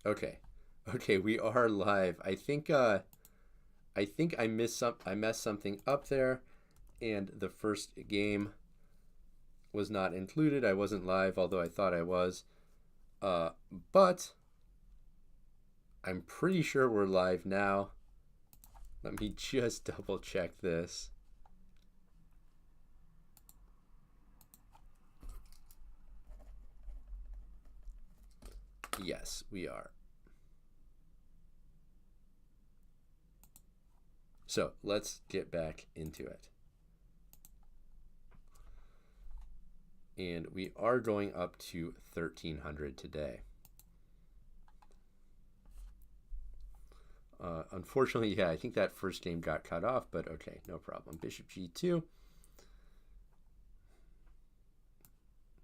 Okay. Okay, we are live. I think I messed something up there and the first game was not included. I wasn't live, although I thought I was. Uh but I'm pretty sure we're live now. Let me just double check this. Yes, we are. So, let's get back into it. And we are going up to 1300 today. Unfortunately, yeah, I think that first game got cut off, but okay, no problem. Bishop g2,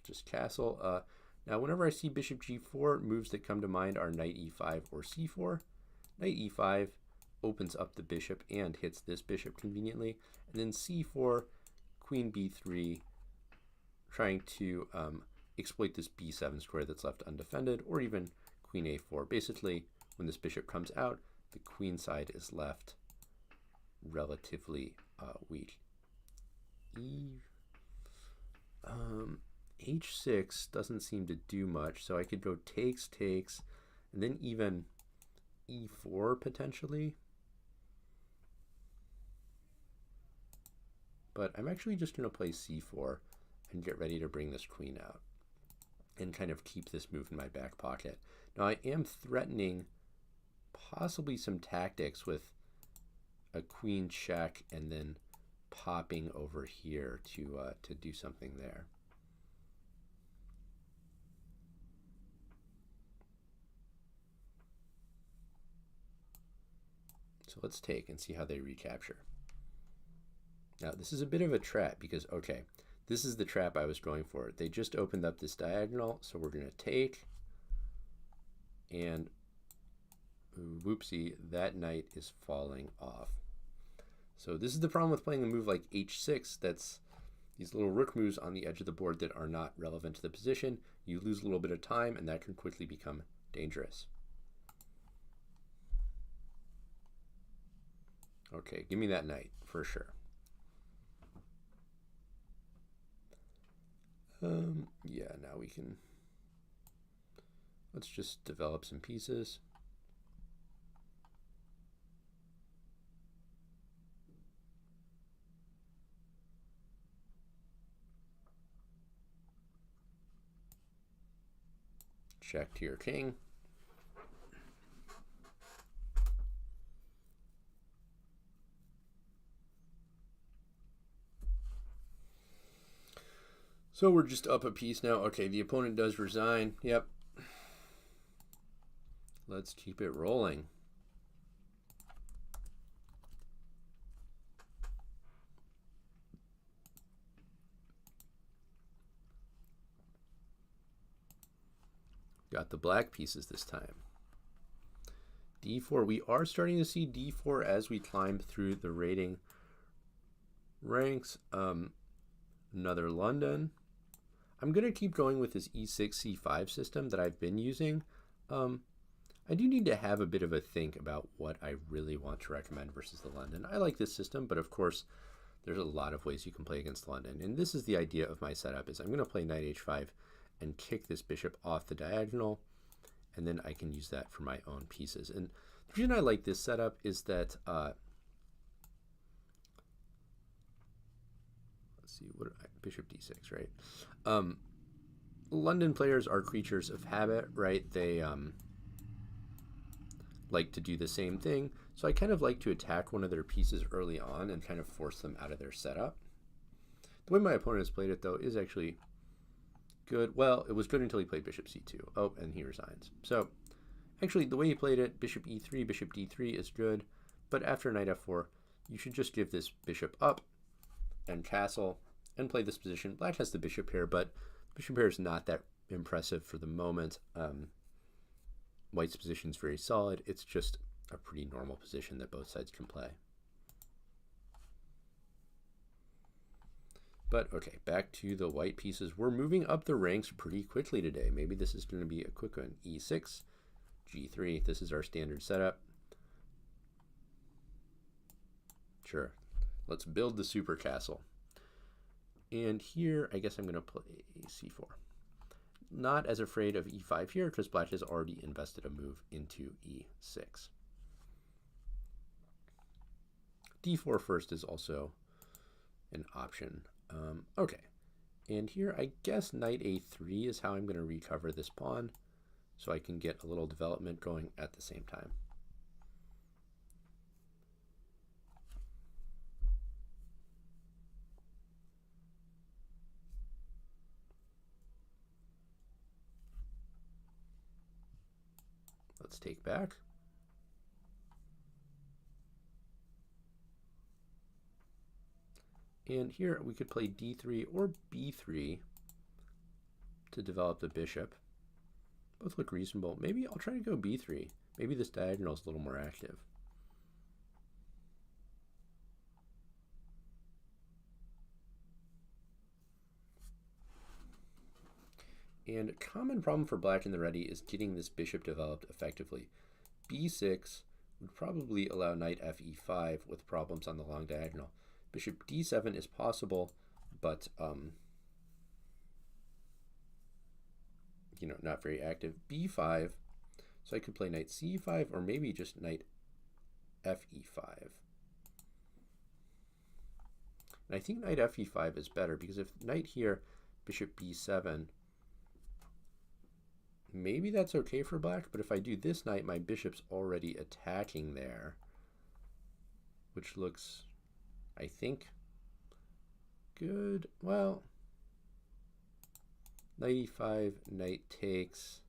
just castle. Now, whenever I see bishop g4, moves that come to mind are knight e5 or c4. Knight e5 opens up the bishop and hits this bishop conveniently, and then c4, queen b3, trying to exploit this b7 square that's left undefended, or even queen a4. Basically, when this bishop comes out, the queen side is left relatively weak. H6 doesn't seem to do much, so I could go takes, takes, and then even e4 potentially. But I'm actually just going to play c4 and get ready to bring this queen out and kind of keep this move in my back pocket. Now, I am threatening possibly some tactics with a queen check and then popping over here to do something there. So let's take and see how they recapture. Now, this is a bit of a trap because, okay, this is the trap I was going for. They just opened up this diagonal, so we're going to take, and whoopsie, that knight is falling off. So this is the problem with playing a move like h6. That's these little rook moves on the edge of the board that are not relevant to the position. You lose a little bit of time, and that can quickly become dangerous. Okay, give me that knight for sure. Yeah, now we can, let's just develop some pieces. Check to your king. So we're just up a piece now. Okay, the opponent does resign. Yep. Let's keep it rolling. Got the black pieces this time. d4. We are starting to see d4 as we climb through the rating ranks. Another London. I'm going to keep going with this e6, c5 system that I've been using. I do need to have a bit of a think about what I really want to recommend versus the London. I like this system, but of course, there's a lot of ways you can play against London. And this is the idea of my setup, is I'm going to play knight h5 and kick this bishop off the diagonal, and then I can use that for my own pieces. And the reason I like this setup is that let's see, bishop d6, right? London players are creatures of habit, right? They like to do the same thing. So I kind of like to attack one of their pieces early on and kind of force them out of their setup. The way my opponent has played it, though, is actually good. Well, it was good until he played bishop c2. Oh, and he resigns. So actually, the way he played it, bishop e3, bishop d3 is good. But after knight f4, you should just give this bishop up and castle and play this position. Black has the bishop here, but bishop here is not that impressive for the moment. White's position is very solid. It's just a pretty normal position that both sides can play. But okay, back to the white pieces. We're moving up the ranks pretty quickly today. Maybe this is going to be a quick one. e6, G3. This is our standard setup. Sure. Let's build the super castle. And here, I guess I'm going to play C4. Not as afraid of E5 here because black has already invested a move into E6. D4 first is also an option. Okay. And here, I guess knight A3 is how I'm going to recover this pawn so I can get a little development going at the same time. Let's take back. And here we could play D3 or B3 to develop the bishop. Both look reasonable. Maybe I'll try to go B3. Maybe this diagonal is a little more active. And a common problem for black in the Reti is getting this bishop developed effectively. B6 would probably allow knight Fe5 with problems on the long diagonal. Bishop D7 is possible, but not very active. B5, so I could play knight C5 or maybe just knight Fe5. And I think knight Fe5 is better because if knight here, bishop B7, maybe that's okay for black, but if I do this knight, my bishop's already attacking there, which looks, I think, good. Well, knight E5, knight takes,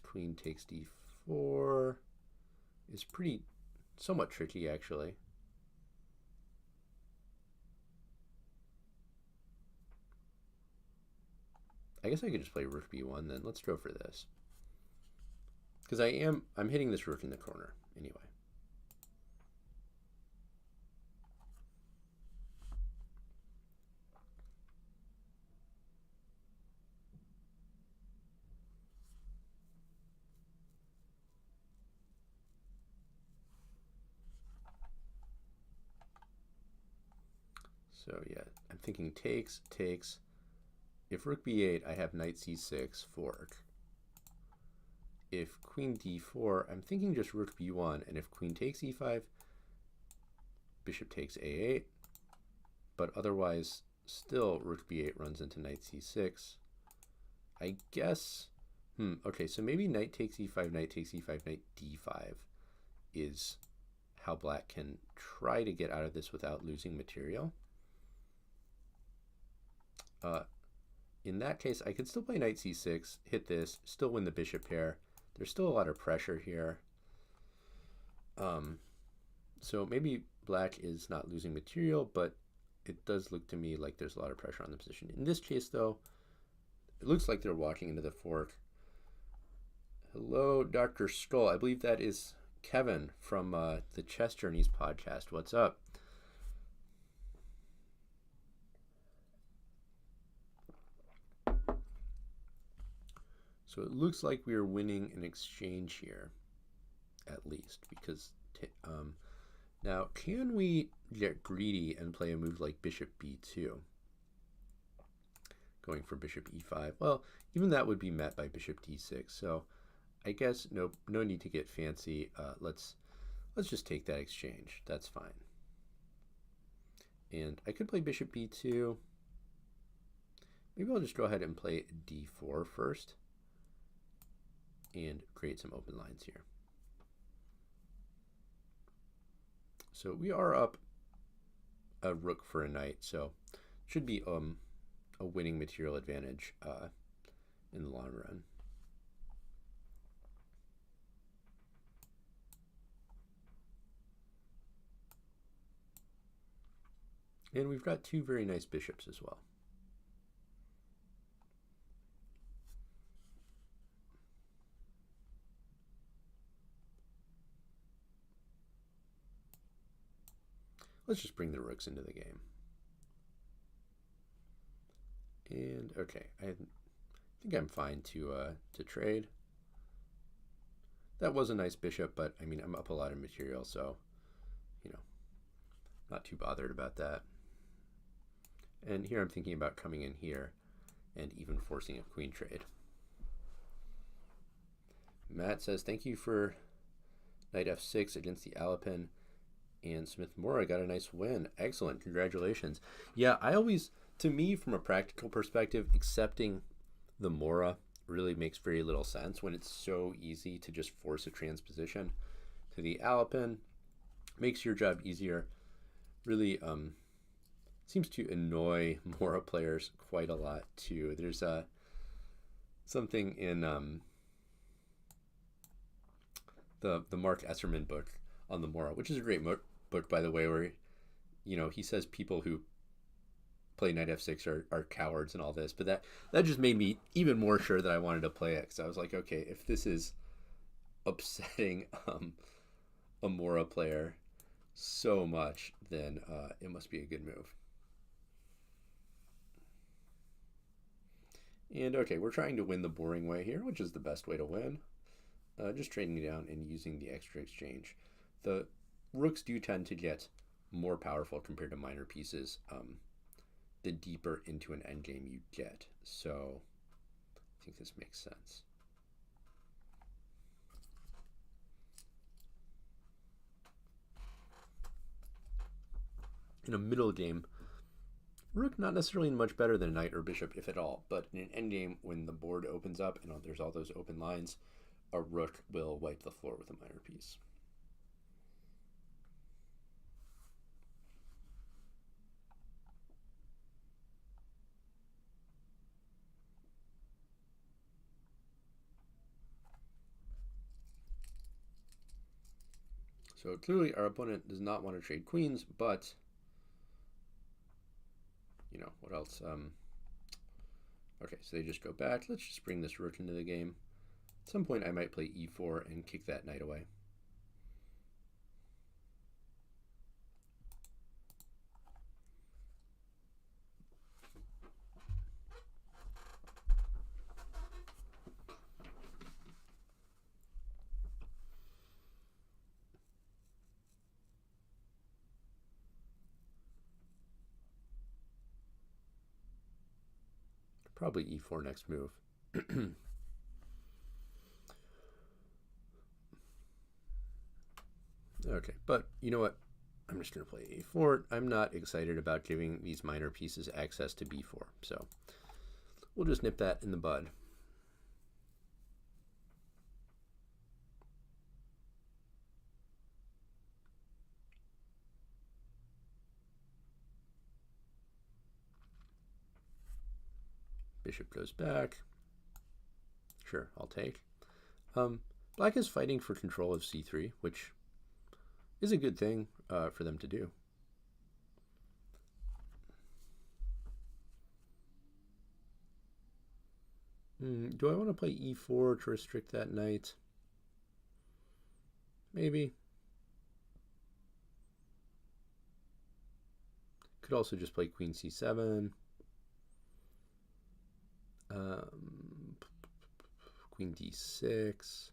queen takes D4 is somewhat tricky actually. I guess I could just play rook B1 then. Let's go for this. Because I'm hitting this rook in the corner anyway. So yeah, I'm thinking takes. If rook b8, I have knight c6, fork. If queen d4, I'm thinking just rook b1, and if queen takes e5, bishop takes a8, but otherwise still rook b8 runs into knight c6. I guess, okay, so maybe knight takes e5, knight takes e5, knight d5 is how black can try to get out of this without losing material. In that case, I could still play knight c6, hit this, still win the bishop pair. There's still a lot of pressure here. So maybe black is not losing material, but it does look to me like there's a lot of pressure on the position. In this case, though, it looks like they're walking into the fork. Hello, Dr. Skull. I believe that is Kevin from the Chess Journeys podcast. What's up? So it looks like we are winning an exchange here, at least, because now can we get greedy and play a move like bishop b2, going for bishop e5? Well, even that would be met by bishop d6. So I guess no need to get fancy. Let's just take that exchange. That's fine. And I could play bishop b2. Maybe I'll just go ahead and play d4 first and create some open lines here. So we are up a rook for a knight, so should be a winning material advantage in the long run. And we've got two very nice bishops as well. Let's just bring the rooks into the game. And okay, I think I'm fine to trade. That was a nice bishop, but I mean, I'm up a lot of material, so, you know, not too bothered about that. And here I'm thinking about coming in here and even forcing a queen trade. Matt says, thank you for knight f6 against the Alapin. And Smith Mora got a nice win. Excellent. Congratulations. Yeah, I always, to me, from a practical perspective, accepting the Mora really makes very little sense when it's so easy to just force a transposition to the Alapin. Makes your job easier. Really seems to annoy Mora players quite a lot too. There's something in the Mark Esserman book on the Mora, which is a great book, by the way, where, you know, he says people who play knight f6 are cowards and all this, but that just made me even more sure that I wanted to play it, because I was like, okay, if this is upsetting a Mora player so much, then it must be a good move. And okay, we're trying to win the boring way here, which is the best way to win. Just trading down and using the extra exchange. The rooks do tend to get more powerful compared to minor pieces the deeper into an endgame you get. So I think this makes sense. In a middle game, rook not necessarily much better than a knight or bishop, if at all, but in an endgame, when the board opens up and there's all those open lines, a rook will wipe the floor with a minor piece. So clearly our opponent does not want to trade queens, but, you know, what else? Okay, so they just go back. Let's just bring this rook into the game. At some point I might play e4 and kick that knight away. Probably e4 next move. Okay, but you know what? I'm just going to play a4. I'm not excited about giving these minor pieces access to b4, so we'll just nip that in the bud. Bishop goes back. Sure, I'll take. Black is fighting for control of c3, which is a good thing for them to do. Do I want to play e4 to restrict that knight? Maybe. Could also just play queen c7. Queen d6.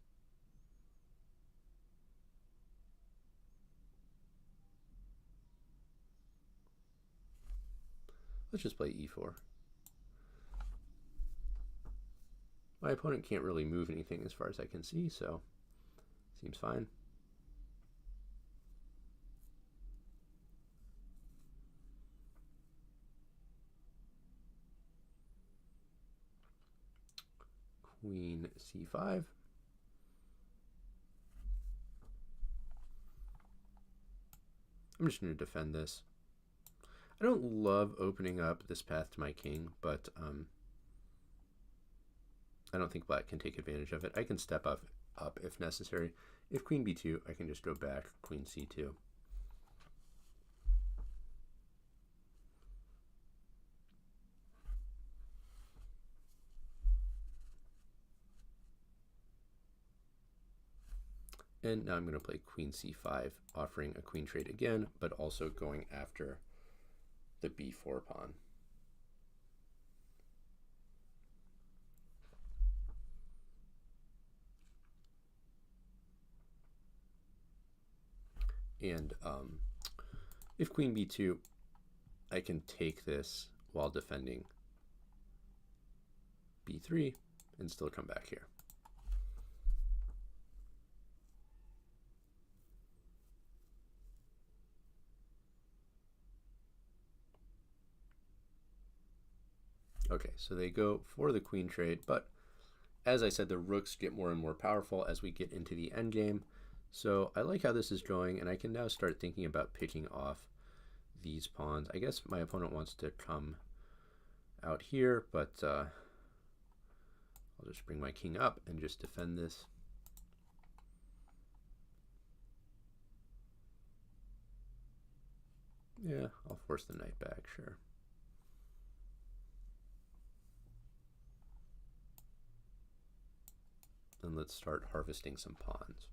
Let's just play e4. My opponent can't really move anything as far as I can see, so seems fine. Queen c5. I'm just going to defend this. I don't love opening up this path to my king, but I don't think black can take advantage of it. I can step up if necessary. If queen b2, I can just go back queen c2. And now I'm going to play queen c5, offering a queen trade again, but also going after the b4 pawn. And if queen b2, I can take this while defending b3 and still come back here. Okay, so they go for the queen trade, but as I said, the rooks get more and more powerful as we get into the endgame. So I like how this is going, and I can now start thinking about picking off these pawns. I guess my opponent wants to come out here, but I'll just bring my king up and just defend this. Yeah, I'll force the knight back, sure. And let's start harvesting some pawns.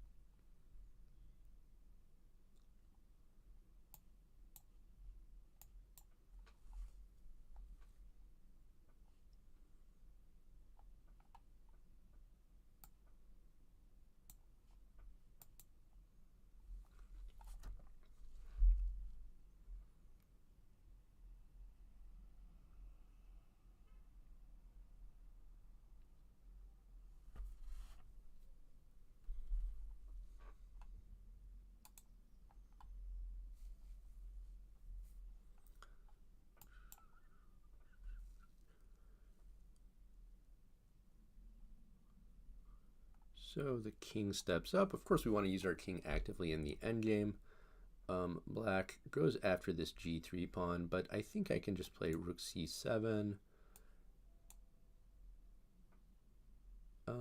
So the king steps up. Of course, we want to use our king actively in the endgame. Black goes after this g3 pawn, but I think I can just play rook c7. Do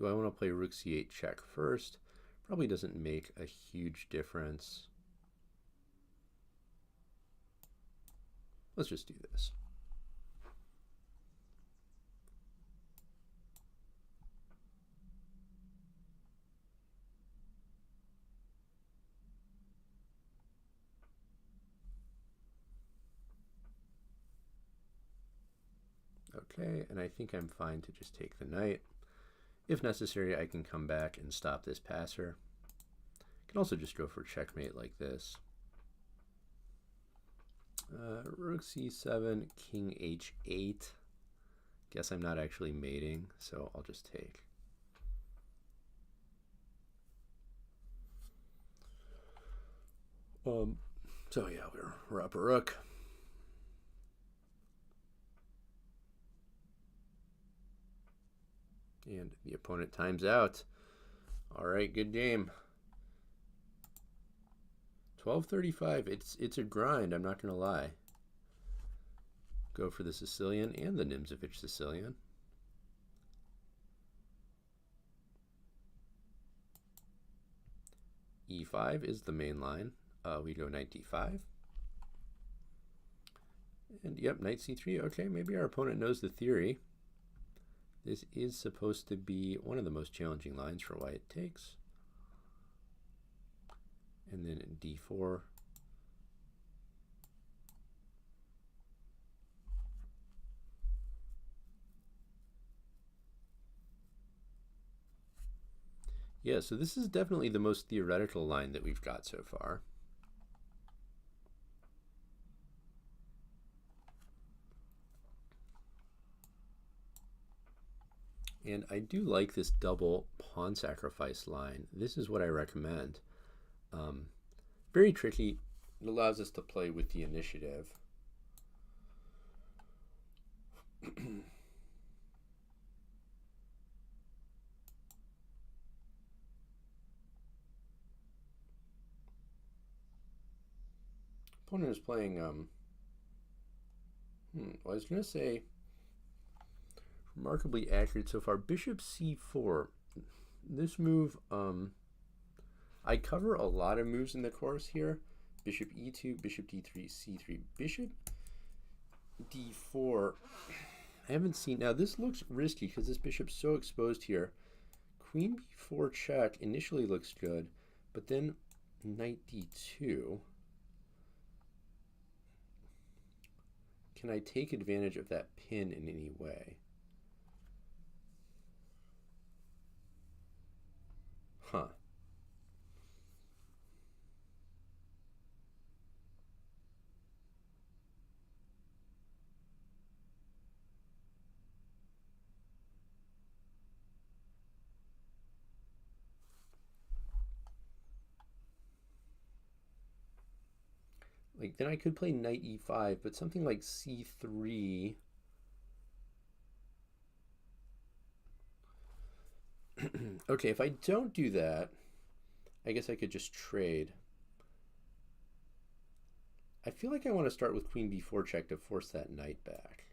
I want to play rook c8 check first? Probably doesn't make a huge difference. Let's just do this. Okay, and I think I'm fine to just take the knight. If necessary, I can come back and stop this passer. I can also just go for checkmate like this. Rook c7, king h8. Guess I'm not actually mating, so I'll just take. So yeah, we're up a rook. And the opponent times out. All right, good game. 12:35. It's a grind, I'm not going to lie. Go for the Sicilian and the Nimzovich Sicilian. E5 is the main line. We go knight d5. And yep, knight c3. Okay, maybe our opponent knows the theory. This is supposed to be one of the most challenging lines for white. Takes. And then in d4. Yeah, so this is definitely the most theoretical line that we've got so far. And I do like this double pawn sacrifice line. This is what I recommend. Very tricky. It allows us to play with the initiative. Opponent is playing, I was going to say, remarkably accurate so far. Bishop c4. This move, I cover a lot of moves in the course here. Bishop e2, bishop d3, c3, bishop d4. I haven't seen, now this looks risky because this bishop's so exposed here. Queen b4 check initially looks good, but then knight d2. Can I take advantage of that pin in any way? Huh. Like, then I could play knight e5, but something like c3. Okay, if I don't do that, I guess I could just trade. I feel like I want to start with queen b4 check to force that knight back.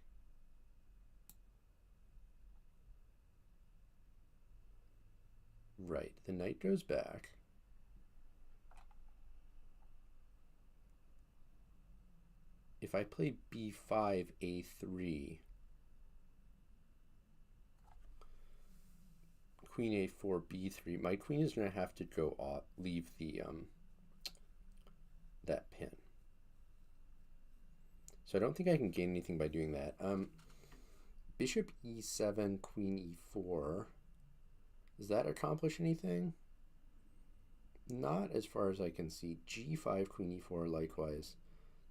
Right, the knight goes back. If I play b5, a3, queen a4, b3, my queen is going to have to go off, leave the that pin. So I don't think I can gain anything by doing that. Bishop e7, queen e4. Does that accomplish anything? Not as far as I can see. g5, queen e4 likewise.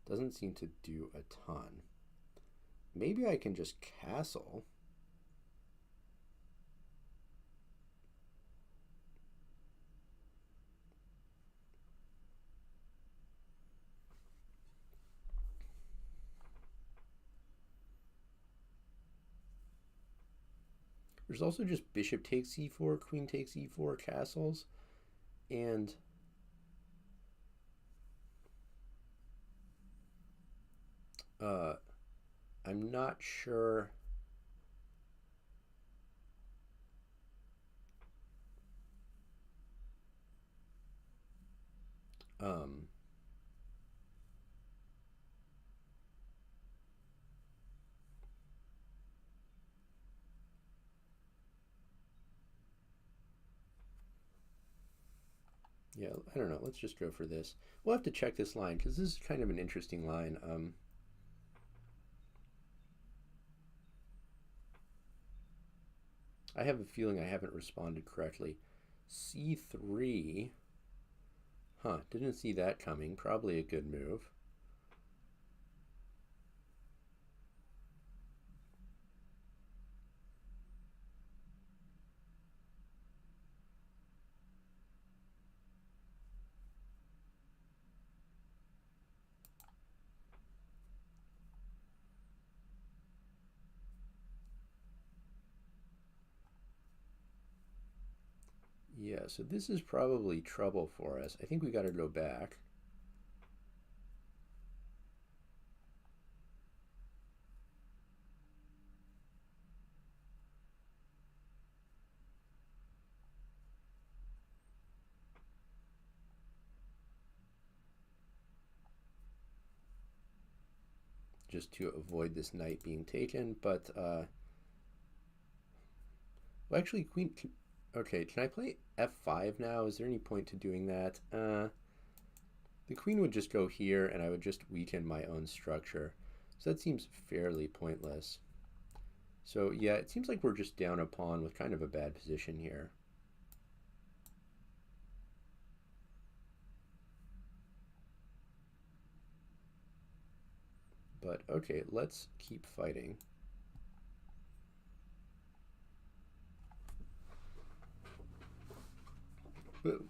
Doesn't seem to do a ton. Maybe I can just castle. There's also just bishop takes e4, queen takes e4, castles, and I'm not sure. Yeah, I don't know. Let's just go for this. We'll have to check this line because this is kind of an interesting line. I have a feeling I haven't responded correctly. c3. Huh, didn't see that coming. Probably a good move. Yeah, so this is probably trouble for us. I think we got to go back. Just to avoid this knight being taken, but well, actually, queen. Okay, can I play f5 now? Is there any point to doing that? The queen would just go here, and I would just weaken my own structure. So that seems fairly pointless. So yeah, it seems like we're just down a pawn with kind of a bad position here. But okay, let's keep fighting. Boom.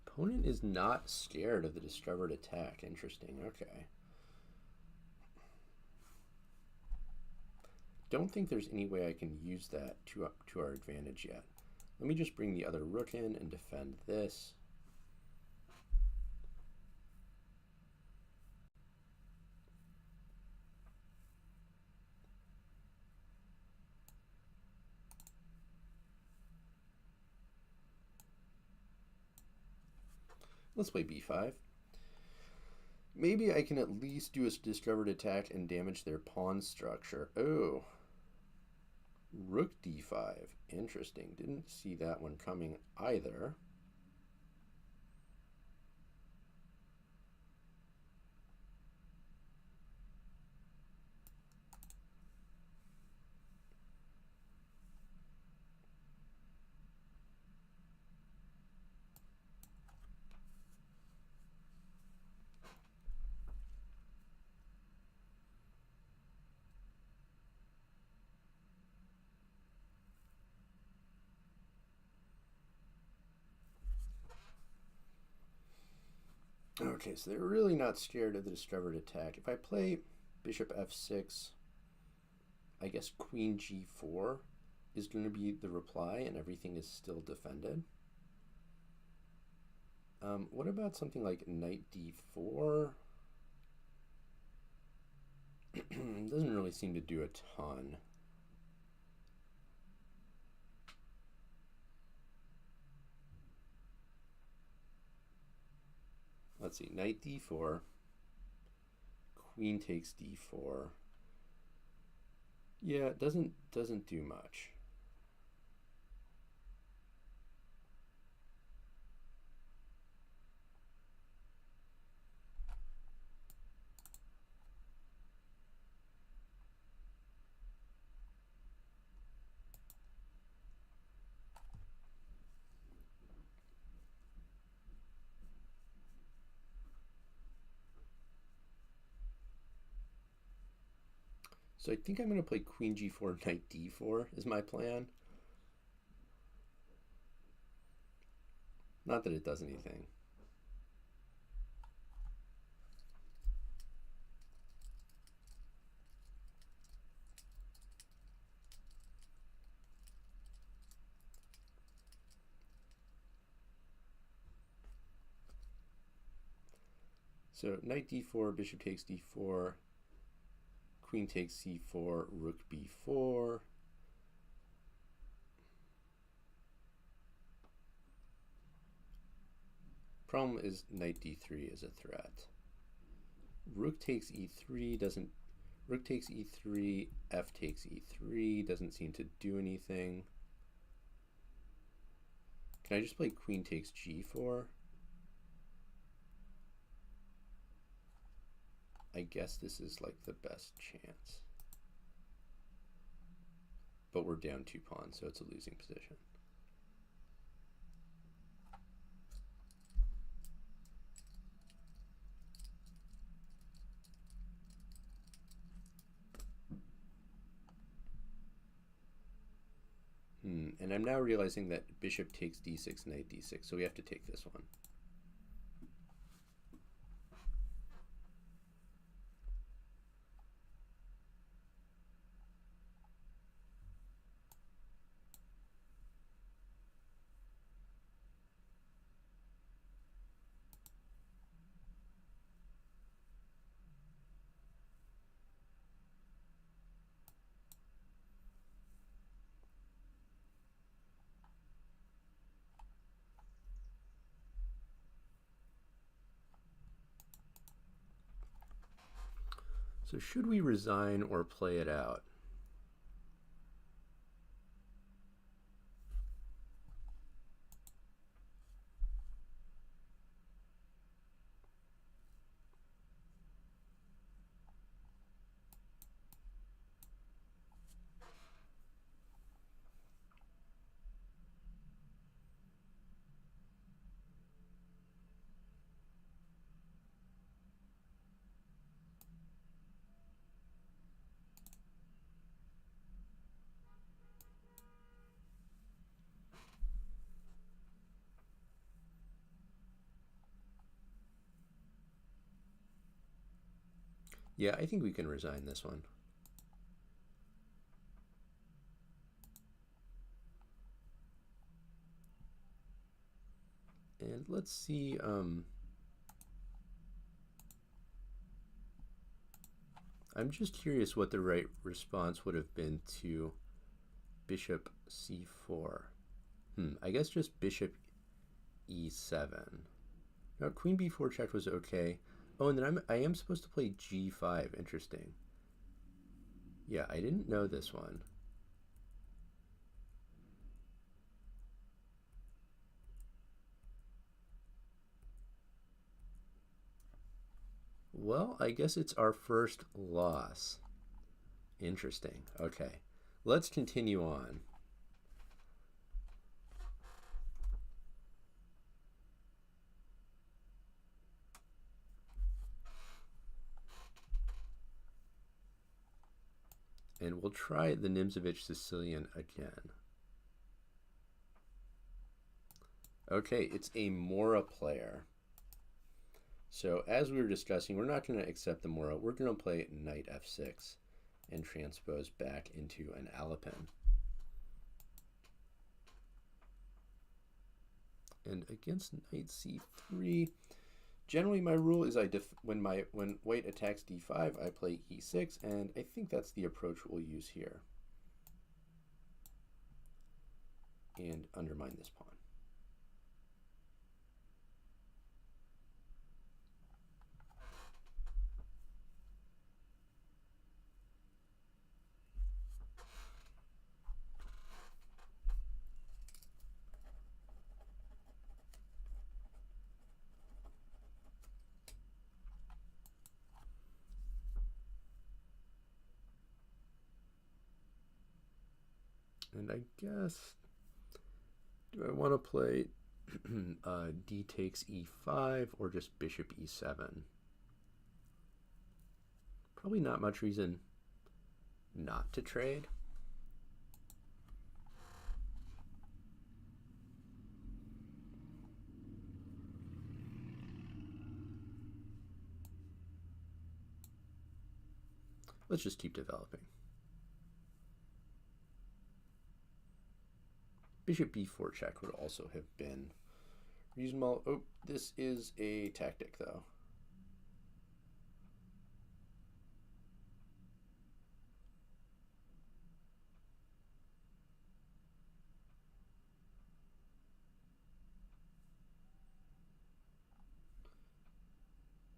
Opponent is not scared of the discovered attack. Interesting. Okay. Don't think there's any way I can use that to our advantage yet. Let me just bring the other rook in and defend this. Let's play b5. Maybe I can at least do a discovered attack and damage their pawn structure. Oh. Rook d5. Interesting. Didn't see that one coming either. Okay, so they're really not scared of the discovered attack. If I play bishop f6, I guess queen g4 is going to be the reply and everything is still defended. What about something like knight d4? Doesn't really seem to do a ton. Let's see, knight d4, queen takes d4. Yeah, it doesn't do much. So I think I'm going to play queen g4, knight d4 is my plan. Not that it does anything. So knight d4, bishop takes d4, queen takes c4, rook b4. Problem is knight d3 is a threat. Rook takes e3 doesn't. Rook takes e3, f takes e3 doesn't seem to do anything. Can I just play queen takes g4? I guess this is like the best chance. But we're down 2 pawns, so it's a losing position. And I'm now realizing that bishop takes d6, knight d6, so we have to take this one. So should we resign or play it out? Yeah, I think we can resign this one. And let's see, I'm just curious what the right response would have been to bishop c4. I guess just bishop e7. Now queen b4 check was okay. Oh, and then I am supposed to play g5. Interesting. Yeah, I didn't know this one. Well, I guess it's our first loss. Interesting. Okay. Let's continue on. And we'll try the Nimzovich Sicilian again. Okay, it's a Mora player. So as we were discussing, we're not going to accept the Moro. We're going to play knight f6 and transpose back into an Alapin. And against knight c3, generally my rule is when white attacks d5, I play e6, and I think that's the approach we'll use here. And undermine this pawn. And I guess, do I want to play d takes e5 or just bishop e7? Probably not much reason not to trade. Let's just keep developing. Bishop b4 check would also have been reasonable. Oh, this is a tactic, though.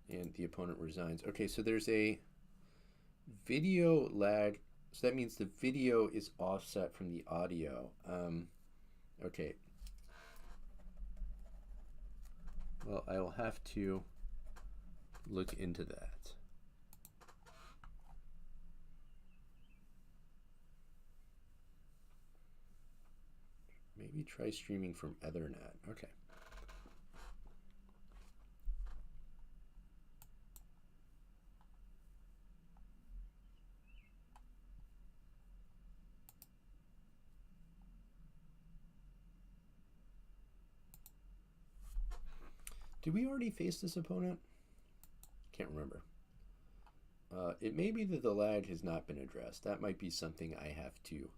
And the opponent resigns. Okay, so there's a video lag. So that means the video is offset from the audio. Okay. Well, I will have to look into that. Maybe try streaming from Ethernet. Okay. Did we already face this opponent? Can't remember. It may be that the lag has not been addressed. That might be something I have to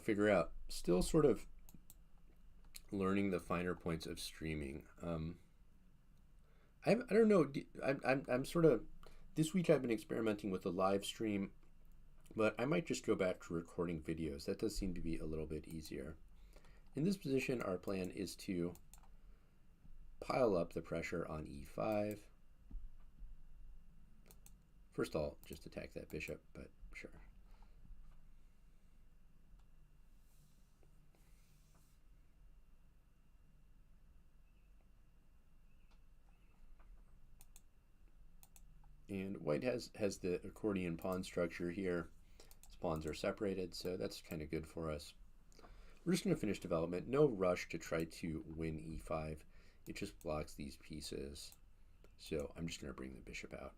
figure out. Still sort of learning the finer points of streaming. I don't know. I'm sort of, this week I've been experimenting with a live stream, but I might just go back to recording videos. That does seem to be a little bit easier. In this position, our plan is to pile up the pressure on e5. First I'll just attack that bishop, but sure. And white has the accordion pawn structure here. His pawns are separated, so that's kind of good for us. We're just going to finish development. No rush to try to win e5. It just blocks these pieces. So I'm just going to bring the bishop out.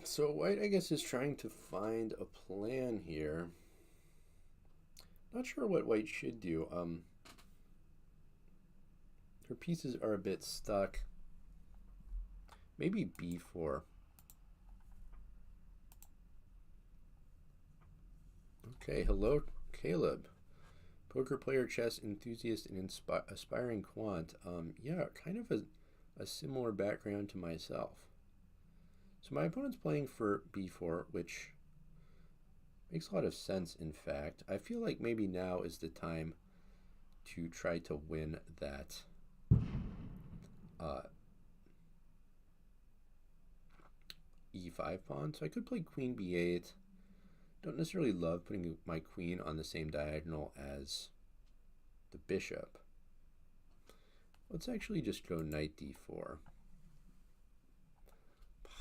So white, I guess, is trying to find a plan here. Not sure what white should do. Her pieces are a bit stuck. Maybe b4. Okay, hello, Caleb. Poker player, chess enthusiast, and aspiring quant. Yeah, kind of a similar background to myself. So my opponent's playing for b4, which makes a lot of sense, in fact. I feel like maybe now is the time to try to win that e5 pawn. So I could play queen b8. Don't necessarily love putting my queen on the same diagonal as the bishop. Let's actually just go knight d4.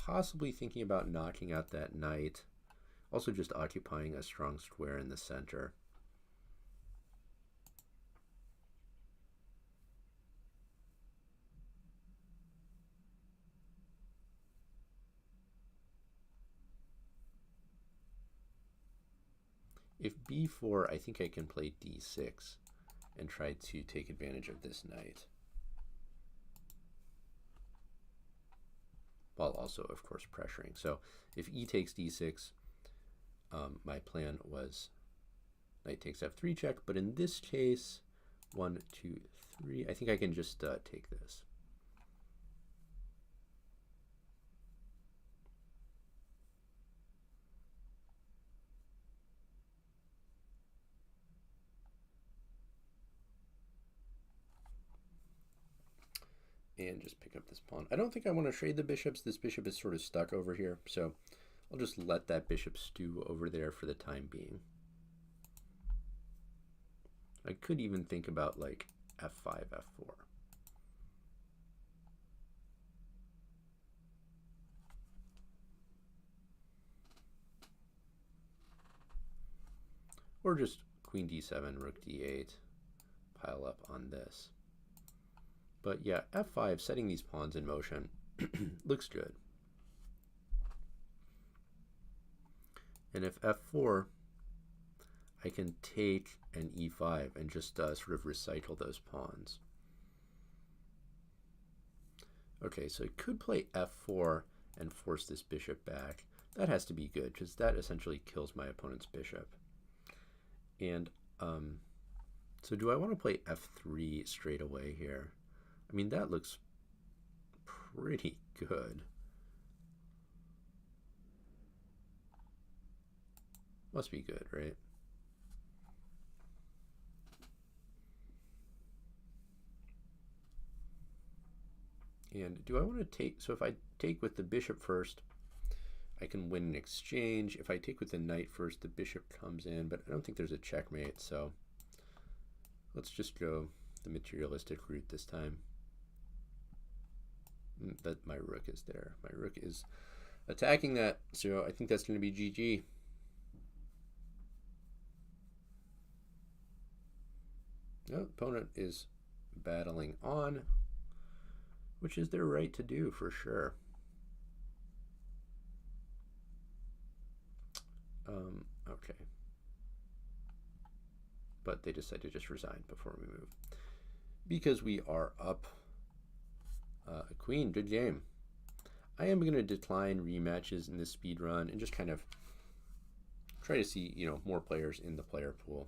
Possibly thinking about knocking out that knight. Also just occupying a strong square in the center. If b4, I think I can play d6 and try to take advantage of this knight. While also, of course, pressuring. So if e takes d6, my plan was knight takes f3 check, but in this case, 1, 2, 3, I think I can just take this. And just pick up this pawn. I don't think I want to trade the bishops. This bishop is sort of stuck over here, so I'll just let that bishop stew over there for the time being. I could even think about like f5, f4. Or just queen d7, rook d8, pile up on this. But yeah, f5, setting these pawns in motion, looks good. And if f4, I can take an e5 and just sort of recycle those pawns. Okay, so I could play f4 and force this bishop back. That has to be good, because that essentially kills my opponent's bishop. And so do I want to play f3 straight away here? I mean, that looks pretty good. Must be good, right? And do I want to take, so if I take with the bishop first, I can win an exchange. If I take with the knight first, the bishop comes in, but I don't think there's a checkmate, so let's just go the materialistic route this time. That my rook is there. My rook is attacking that, so I think that's going to be GG. No, opponent is battling on, which is their right to do for sure. Okay. But they decide to just resign before we move. Because we are up a queen. Good game. I am going to decline rematches in this speed run and just kind of try to see, you know, more players in the player pool.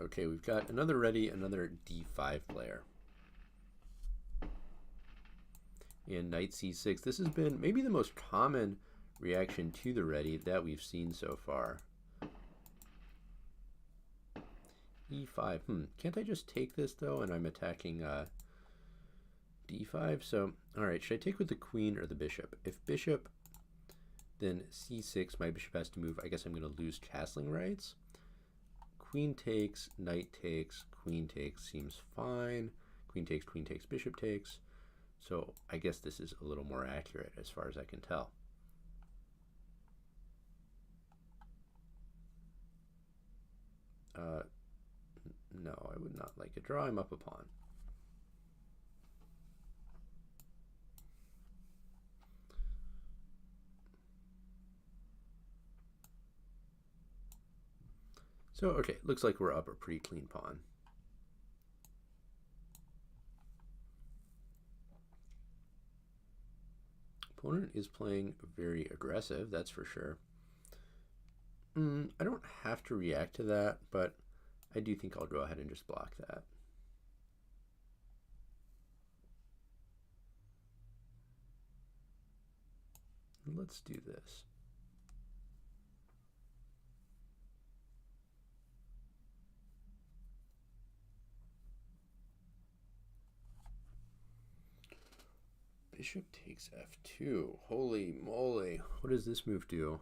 Okay, we've got another Reti, another d5 player. And knight c6. This has been maybe the most common reaction to the Reti that we've seen so far. e5. Can't I just take this, though, and I'm attacking d5? So, all right, should I take with the queen or the bishop? If bishop, then c6, my bishop has to move. I guess I'm going to lose castling rights. Queen takes, knight takes, queen takes seems fine. Queen takes, bishop takes. So I guess this is a little more accurate as far as I can tell. No, I would not like a draw. I'm up a pawn. So, okay, looks like we're up a pretty clean pawn. Opponent is playing very aggressive, that's for sure. I don't have to react to that, but I do think I'll go ahead and just block that. Let's do this. Bishop takes f2. Holy moly. What does this move do?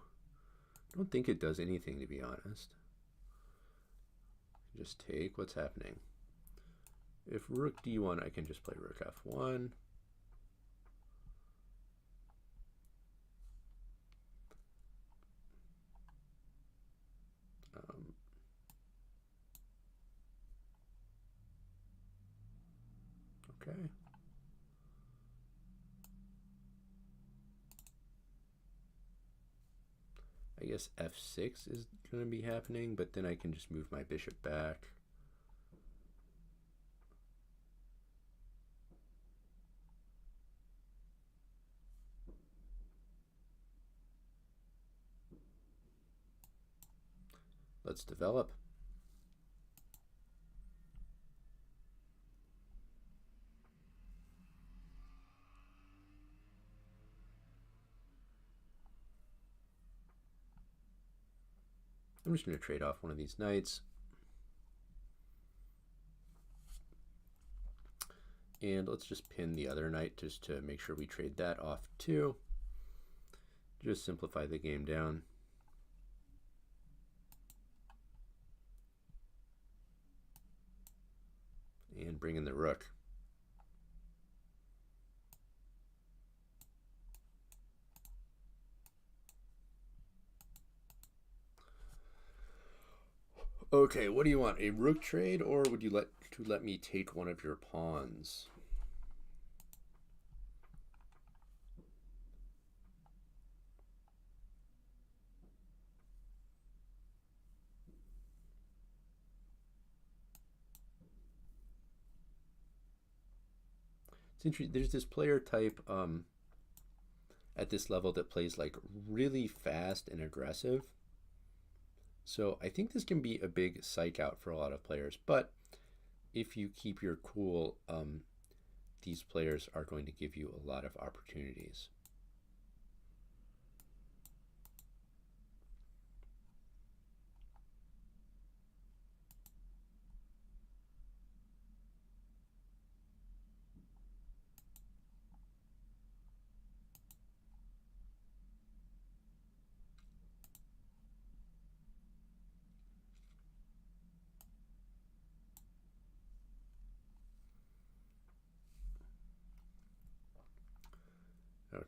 I don't think it does anything, to be honest. Just take. What's happening? If rook d1, I can just play rook f1. Okay. I guess f6 is going to be happening, but then I can just move my bishop back. Let's develop. I'm just going to trade off one of these knights. And let's just pin the other knight just to make sure we trade that off too. Just simplify the game down. And bring in the rook. Okay, what do you want? A rook trade, or would you let me take one of your pawns? It's interesting. There's this player type at this level that plays like really fast and aggressive. So I think this can be a big psych out for a lot of players. But if you keep your cool, these players are going to give you a lot of opportunities.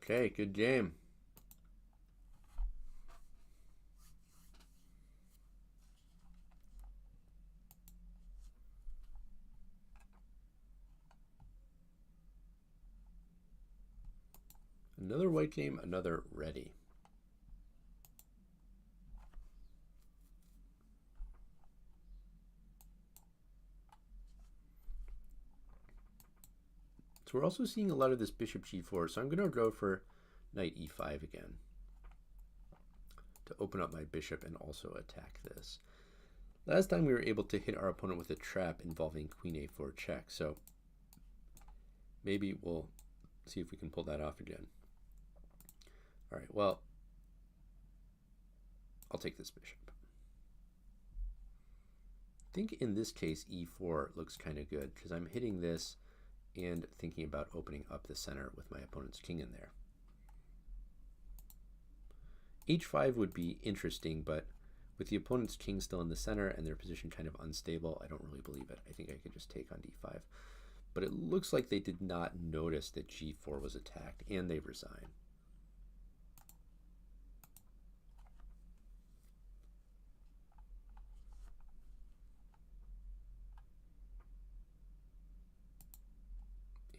Okay, good game. Another white game, another Reti. So we're also seeing a lot of this bishop g4, so I'm going to go for knight e5 again to open up my bishop and also attack this. Last time we were able to hit our opponent with a trap involving queen a4 check, so maybe we'll see if we can pull that off again. All right, well, I'll take this bishop. I think in this case e4 looks kind of good because I'm hitting this and thinking about opening up the center with my opponent's king in there. h5 would be interesting, but with the opponent's king still in the center and their position kind of unstable, I don't really believe it. I think I could just take on d5. But it looks like they did not notice that g4 was attacked, and they resign.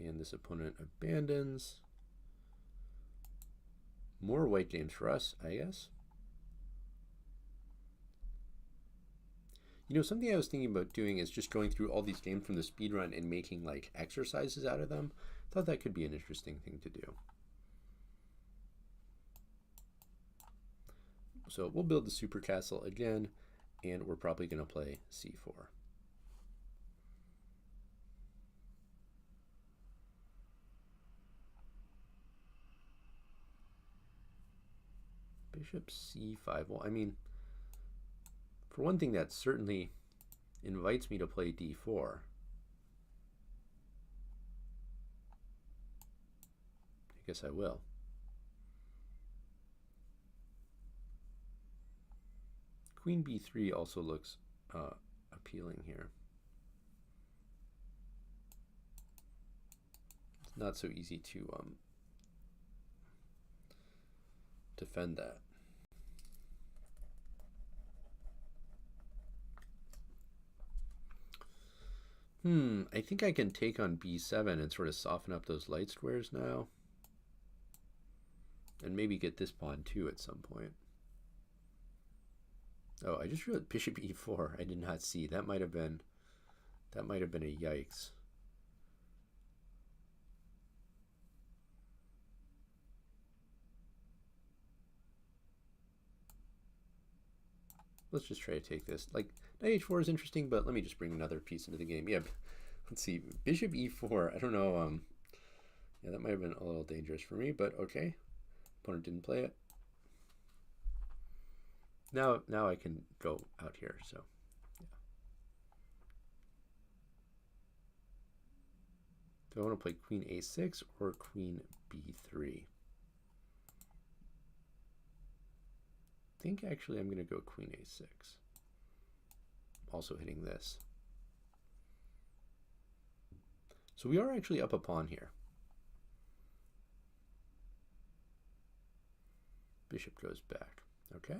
And this opponent abandons. More white games for us, I guess. You know, something I was thinking about doing is just going through all these games from the speedrun and making like exercises out of them. I thought that could be an interesting thing to do. So we'll build the super castle again, and we're probably going to play c4. Bishop c5. Well, I mean, for one thing, that certainly invites me to play d4. I guess I will. Queen b3 also looks appealing here. It's not so easy to defend that. I think I can take on b7 and sort of soften up those light squares now. And maybe get this pawn too at some point. Oh, I just realized bishop e4. I did not see. That might have been a yikes. Let's just try to take this. Like, knight h4 is interesting, but let me just bring another piece into the game. Yeah, let's see. Bishop e4. I don't know. Yeah, that might have been a little dangerous for me, but okay. Opponent didn't play it. Now I can go out here, so yeah. Do I want to play queen a6 or queen b3? I think actually I'm going to go queen a6. Also hitting this. So we are actually up a pawn here. Bishop goes back. Okay.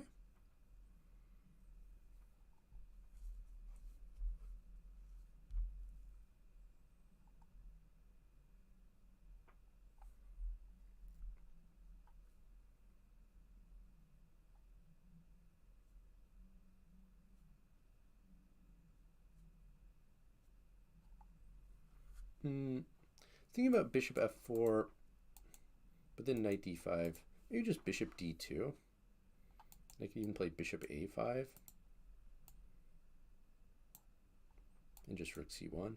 Thinking about bishop f4, but then knight d5. Maybe just bishop d2. I could even play bishop a5. And just rook c1.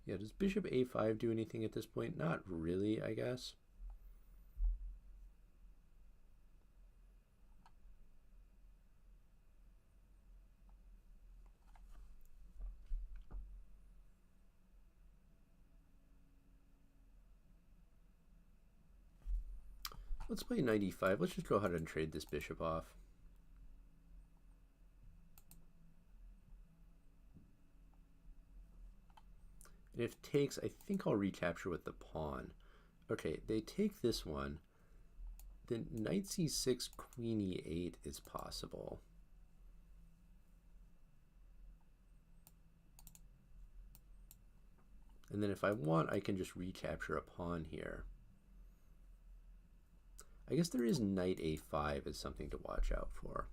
Yeah, does bishop a5 do anything at this point? Not really, I guess. Let's play knight e5. Let's just go ahead and trade this bishop off. And if takes, I think I'll recapture with the pawn. Okay, they take this one. Then knight c6, queen e8 is possible. And then if I want, I can just recapture a pawn here. I guess there is knight a5 as something to watch out for.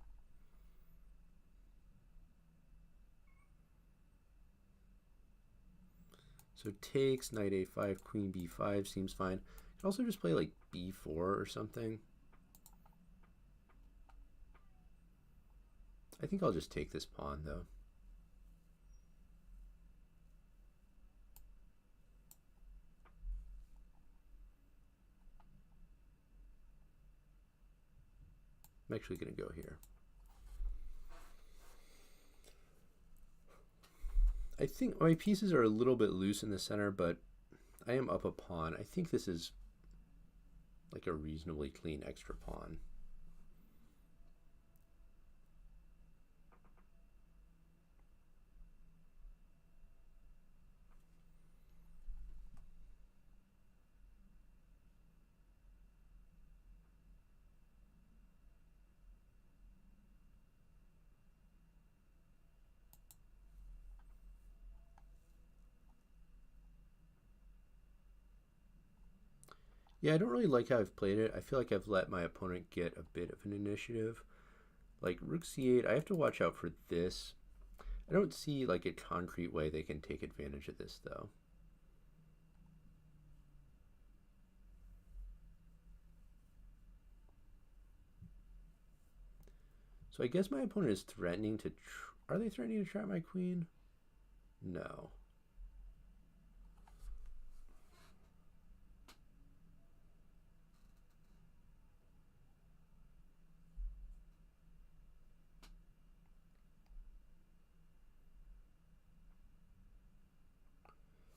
So takes, knight a5, queen b5 seems fine. I could also just play like b4 or something. I think I'll just take this pawn though. I'm actually going to go here. I think my pieces are a little bit loose in the center, but I am up a pawn. I think this is like a reasonably clean extra pawn. Yeah, I don't really like how I've played it. I feel like I've let my opponent get a bit of an initiative. Like rook c8, I have to watch out for this. I don't see like a concrete way they can take advantage of this though. So I guess my opponent is threatening to... Are they threatening to trap my queen? No.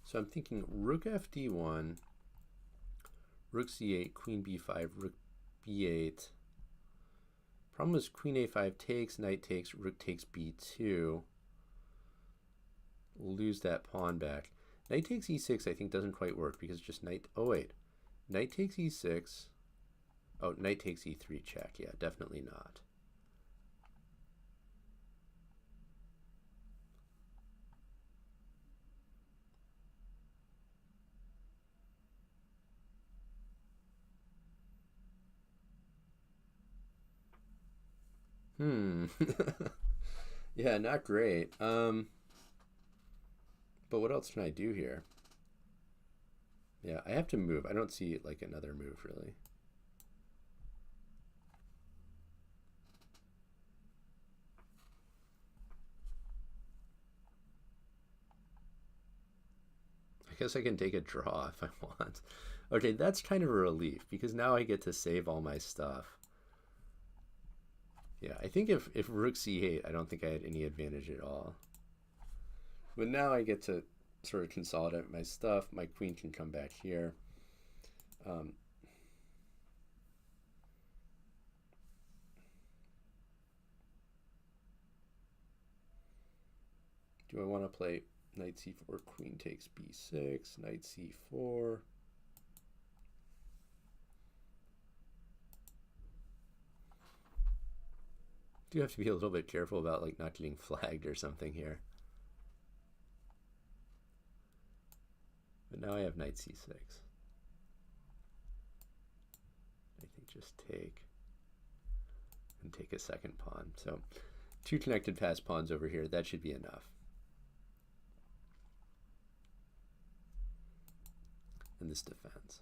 So I'm thinking rook fd1, rook c8, queen b5, rook b8. Problem is queen a5 takes, knight takes, rook takes b2. Lose that pawn back. Knight takes e6 I think doesn't quite work because just knight... Oh wait. Knight takes e6. Oh, knight takes e3 check. Yeah, definitely not. Yeah, not great. But what else can I do here? Yeah, I have to move. I don't see like another move really. I guess I can take a draw if I want. Okay, that's kind of a relief because now I get to save all my stuff. Yeah, I think if rook c8, I don't think I had any advantage at all. But now I get to sort of consolidate my stuff. My queen can come back here. Do I want to play knight c4, queen takes b6, knight c4? Do have to be a little bit careful about like not getting flagged or something here. But now I have knight c6. I think just take and take a second pawn. So 2 connected pass pawns over here. That should be enough. And this defends.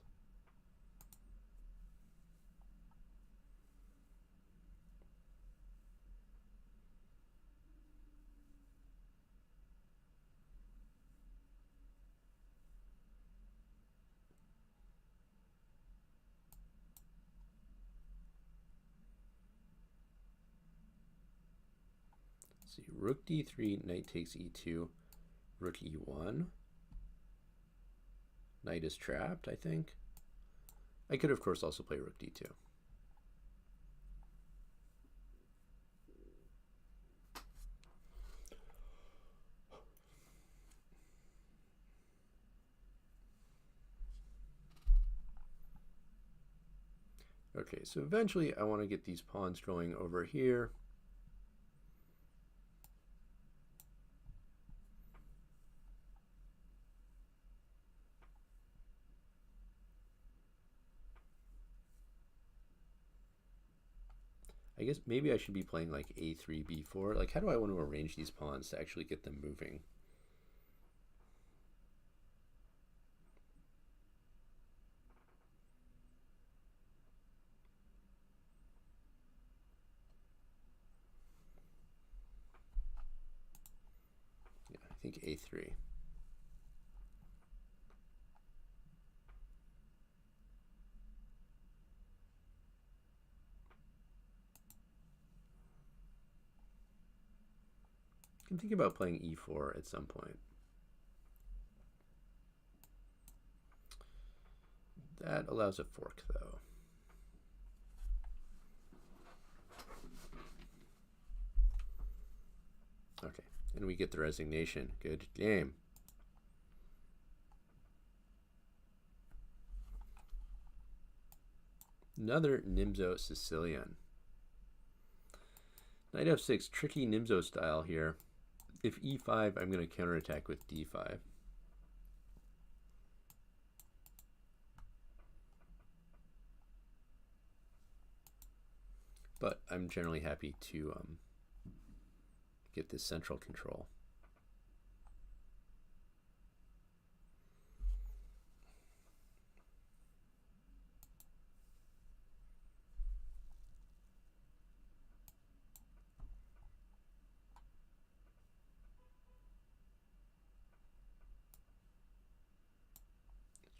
See, rook d3, knight takes e2, rook e1. Knight is trapped, I think. I could, of course, also play rook d2. Okay, so eventually I want to get these pawns going over here. I guess maybe I should be playing like a3, b4. Like, how do I want to arrange these pawns to actually get them moving? Yeah, I think a3. I can think about playing e4 at some point. That allows a fork, though. Okay, and we get the resignation. Good game. Another Nimzovich Sicilian. Knight f6, tricky Nimzo style here. If e5, I'm going to counterattack with d5. But I'm generally happy to get this central control.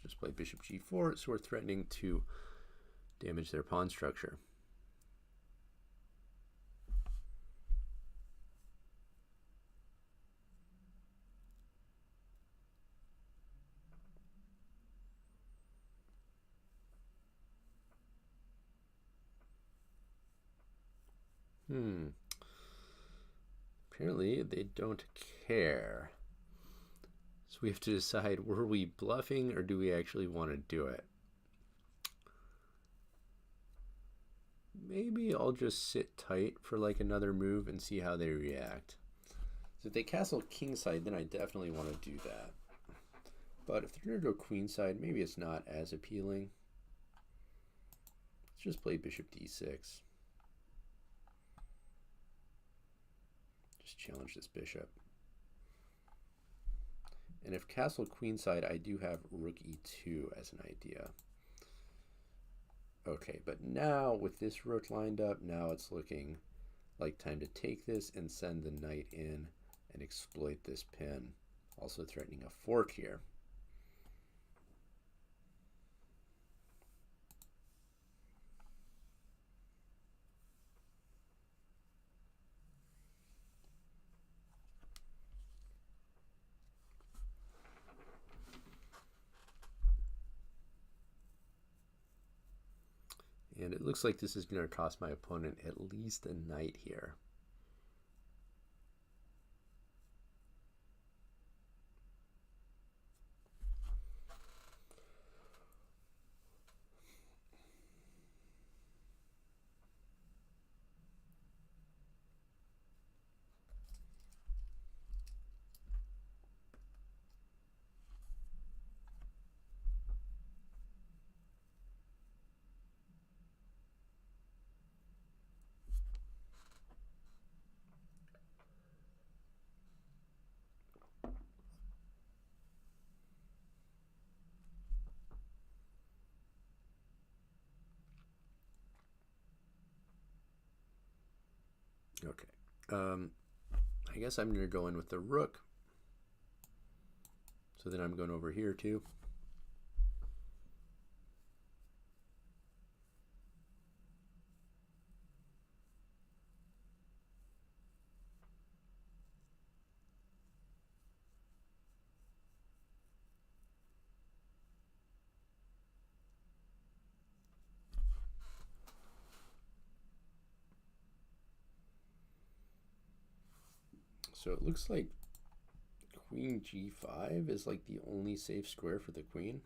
Just play bishop g4, so we're threatening to damage their pawn structure. Apparently they don't care. So we have to decide, were we bluffing or do we actually want to do it? Maybe I'll just sit tight for like another move and see how they react. So if they castle kingside, then I definitely want to do that. But if they're going to go queenside, maybe it's not as appealing. Let's just play bishop d6. Just challenge this bishop. And if castle queenside, I do have rook e2 as an idea. Okay, but now with this rook lined up, now it's looking like time to take this and send the knight in and exploit this pin. Also threatening a fork here. And it looks like this is going to cost my opponent at least a knight here. Okay. I guess I'm going to go in with the rook. So then I'm going over here too. So it looks like queen g5 is like the only safe square for the queen.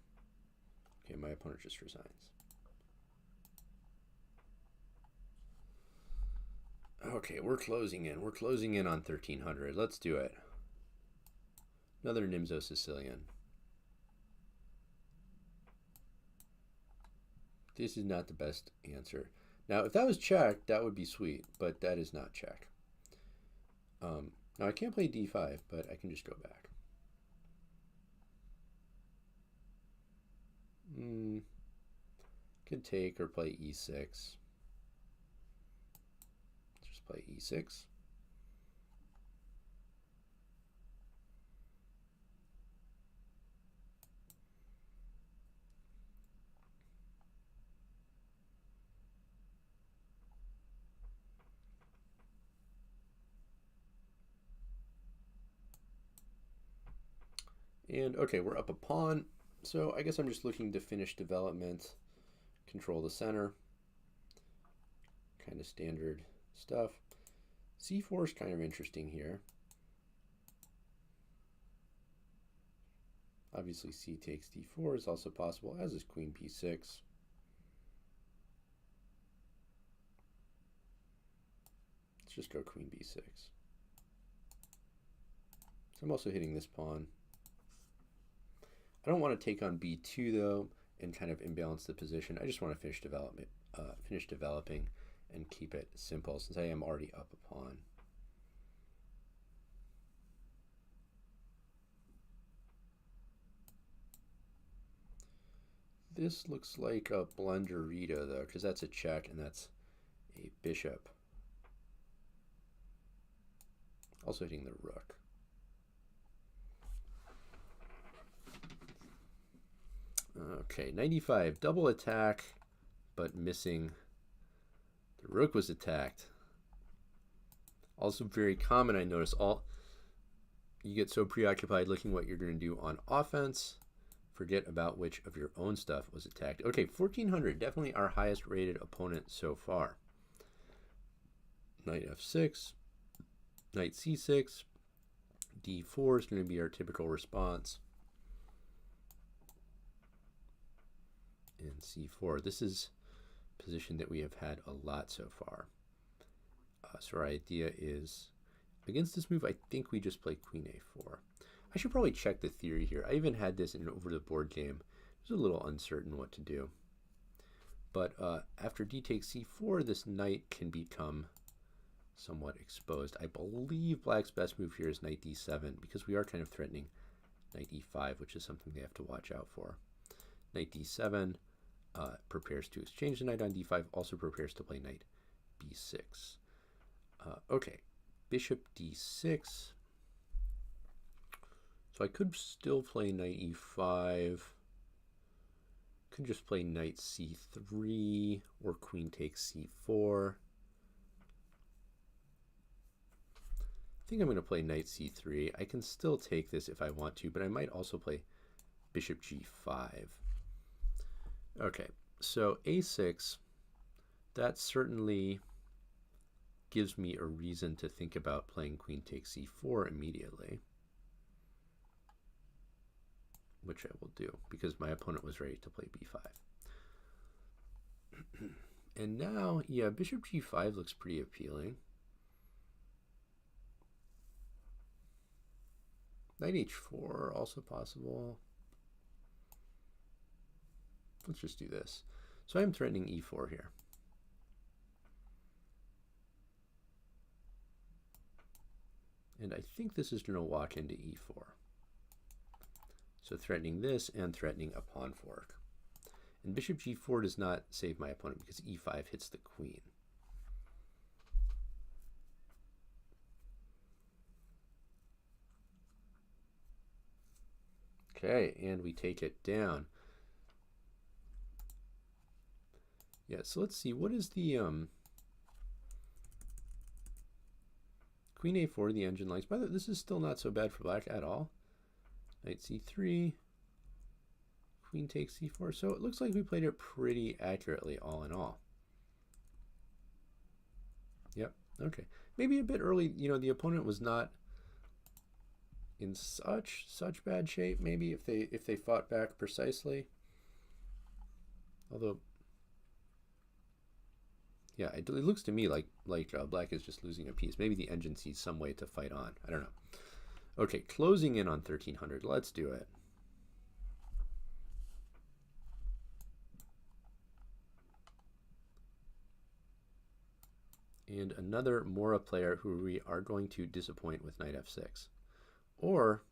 Okay, my opponent just resigns. Okay, we're closing in. We're closing in on 1300. Let's do it. Another Nimzovich Sicilian. This is not the best answer. Now, if that was check, that would be sweet, but that is not check. Now, I can't play d5, but I can just go back. Could take or play e6. Just play e6. And okay, we're up a pawn. So I guess I'm just looking to finish development, control the center. Kind of standard stuff. c4 is kind of interesting here. Obviously c takes d4 is also possible, as is queen p6. Let's just go queen b6. So I'm also hitting this pawn. I don't want to take on b2 though and kind of imbalance the position. I just want to finish developing and keep it simple since I am already up a pawn. This looks like a blunderita though, because that's a check and that's a bishop. Also hitting the rook. Okay, 95, double attack, but missing. The rook was attacked. Also very common, I notice. You get so preoccupied looking what you're going to do on offense, forget about which of your own stuff was attacked. Okay, 1400, definitely our highest rated opponent so far. Knight f6, knight c6, d4 is going to be our typical response. And c4. This is a position that we have had a lot so far. So our idea is, against this move, I think we just play queen a4. I should probably check the theory here. I even had this in an over-the-board game. It was a little uncertain what to do. But after d takes c4, this knight can become somewhat exposed. I believe black's best move here is knight d7, because we are kind of threatening knight e5, which is something they have to watch out for. Knight d7 prepares to exchange the knight on d5, also prepares to play knight b6. Okay, bishop d6. So I could still play knight e5. Could just play knight c3 or queen takes c4. I think I'm going to play knight c3. I can still take this if I want to, but I might also play bishop g5. Okay, so a6, that certainly gives me a reason to think about playing queen takes c4 immediately, which I will do because my opponent was ready to play b5. And now, yeah, bishop g5 looks pretty appealing. Knight h4 also possible. Let's just do this. So I'm threatening e4 here. And I think this is going to walk into e4. So threatening this and threatening a pawn fork. And bishop g4 does not save my opponent because e5 hits the queen. Okay, and we take it down. Yeah, so let's see, what is the queen a4, the engine likes. By the way, this is still not so bad for black at all. Knight c3, queen takes c4. So it looks like we played it pretty accurately all in all. Yep, okay. Maybe a bit early, you know, the opponent was not in such bad shape, maybe if they fought back precisely. Although, yeah, it looks to me like black is just losing a piece. Maybe the engine sees some way to fight on. I don't know. Okay, closing in on 1300. Let's do it. And another Mora player who we are going to disappoint with knight f6. Or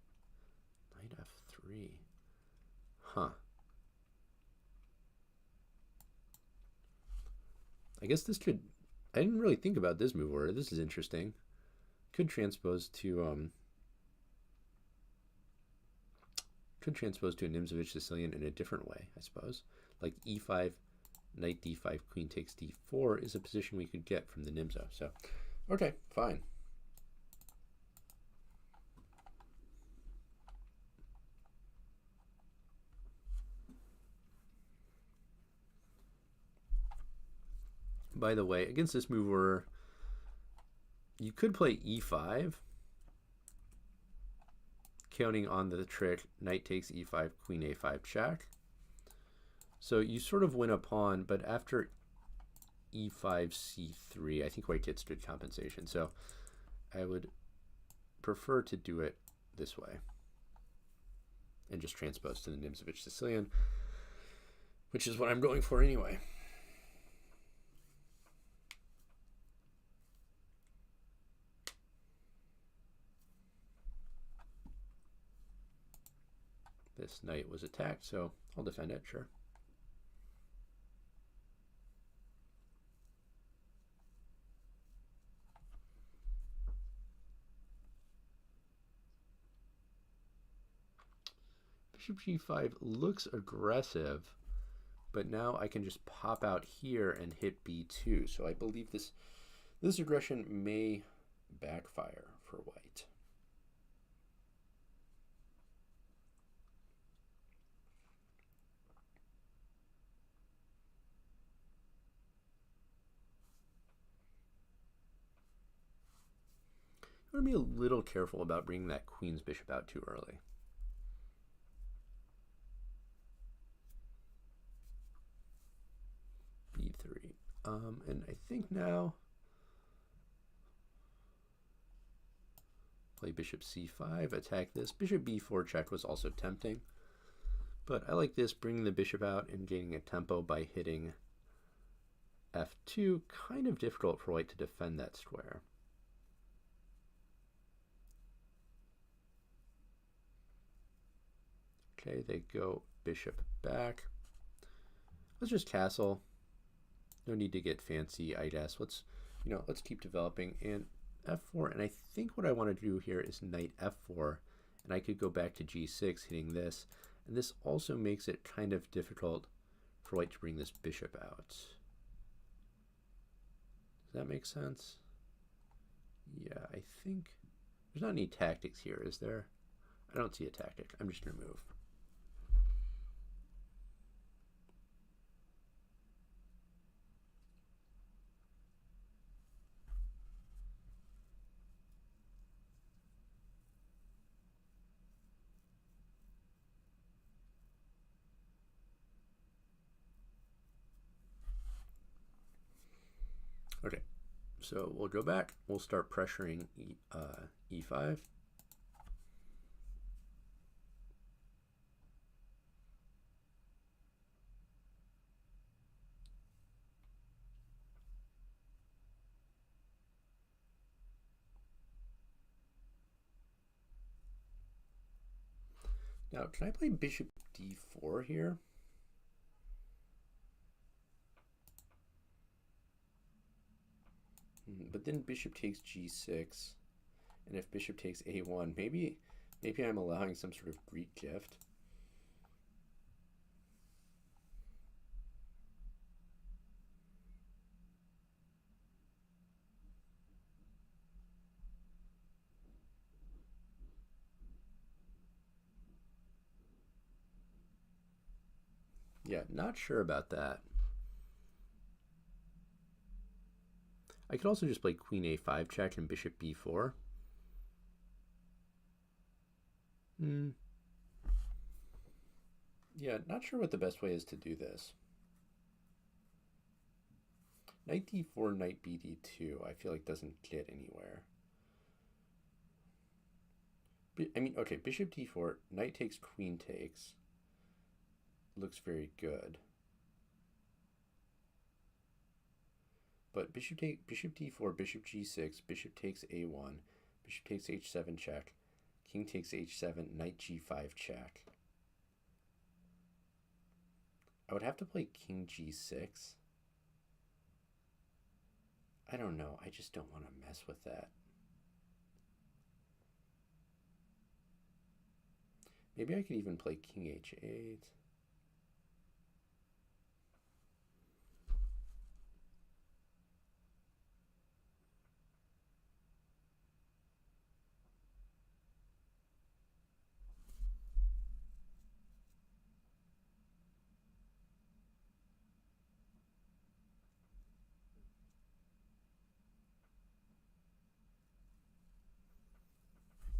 knight f3. Huh. I guess this could, I didn't really think about this move order. This is interesting. Could transpose to a Nimzovich Sicilian in a different way, I suppose. Like e5, knight d5, queen takes d4 is a position we could get from the Nimzo. So, okay, fine. By the way, against this move order, you could play e5, counting on the trick knight takes e5, queen a5 check. So you sort of win a pawn, but after e5, c3, I think white gets good compensation. So I would prefer to do it this way and just transpose to the Nimzovich Sicilian, which is what I'm going for anyway. This knight was attacked, so I'll defend it, sure. Bishop g5 looks aggressive, but now I can just pop out here and hit b2. So I believe this aggression may backfire for white. I'm going to be a little careful about bringing that queen's bishop out too early. b3. And I think now play bishop c5, attack this. Bishop b4 check was also tempting, but I like this, bringing the bishop out and gaining a tempo by hitting f2. Kind of difficult for white to defend that square. Okay, they go bishop back. Let's just castle. No need to get fancy, I guess. Let's keep developing. And f4, and I think what I want to do here is knight f4, and I could go back to g6, hitting this. And this also makes it kind of difficult for white to bring this bishop out. Does that make sense? Yeah, I think there's not any tactics here, is there? I don't see a tactic. I'm just going to move. Okay, so we'll go back. We'll start pressuring e5. Now, can I play bishop d4 here? But then bishop takes g6, and if bishop takes a1, maybe I'm allowing some sort of Greek gift. Yeah, not sure about that. I could also just play queen a5 check and bishop b4. Yeah, not sure what the best way is to do this. Knight d4, knight bd2, I feel like doesn't get anywhere. I mean, okay, bishop d4, knight takes, queen takes. Looks very good. But bishop d4, bishop g6, bishop takes a1, bishop takes h7 check, king takes h7, knight g5 check. I would have to play king g6. I don't know. I just don't want to mess with that. Maybe I could even play king h8.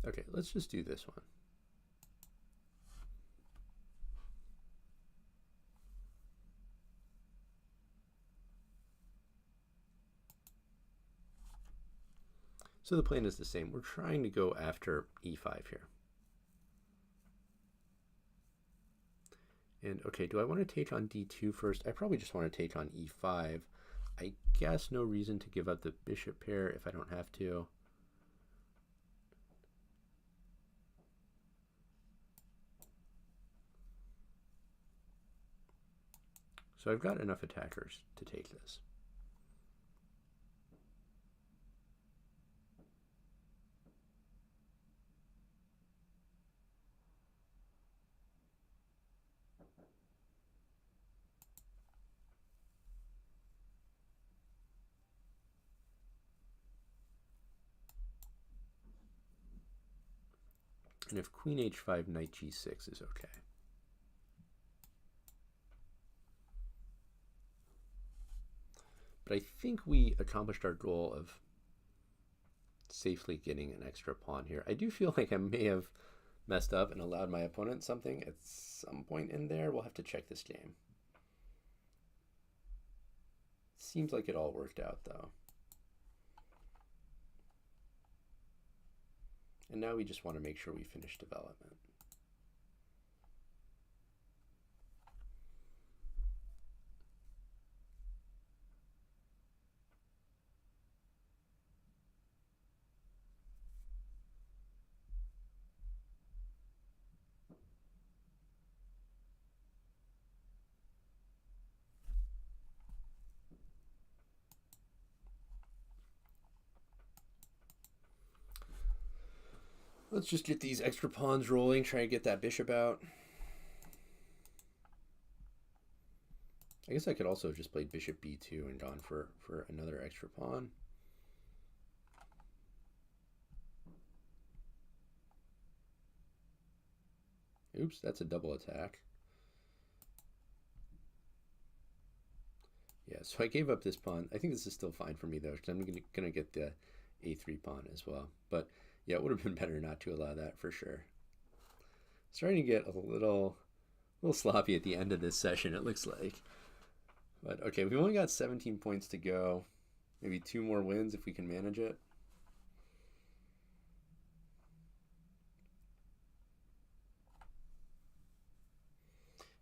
Okay, let's just do this one. So the plan is the same. We're trying to go after e5 here. And okay, do I want to take on d2 first? I probably just want to take on e5. I guess no reason to give up the bishop pair if I don't have to. So I've got enough attackers to take this. And if queen h5, knight g6 is okay. But I think we accomplished our goal of safely getting an extra pawn here. I do feel like I may have messed up and allowed my opponent something at some point in there. We'll have to check this game. Seems like it all worked out, though. And now we just want to make sure we finish development. Let's just get these extra pawns rolling, try and get that bishop out. I guess I could also have just played bishop b2 and gone for another extra pawn. Oops, that's a double attack. Yeah, so I gave up this pawn. I think this is still fine for me, though, because I'm going to get the a3 pawn as well. But yeah, it would have been better not to allow that for sure. Starting to get a little sloppy at the end of this session, it looks like. But okay, we've only got 17 points to go. Maybe 2 more wins if we can manage it.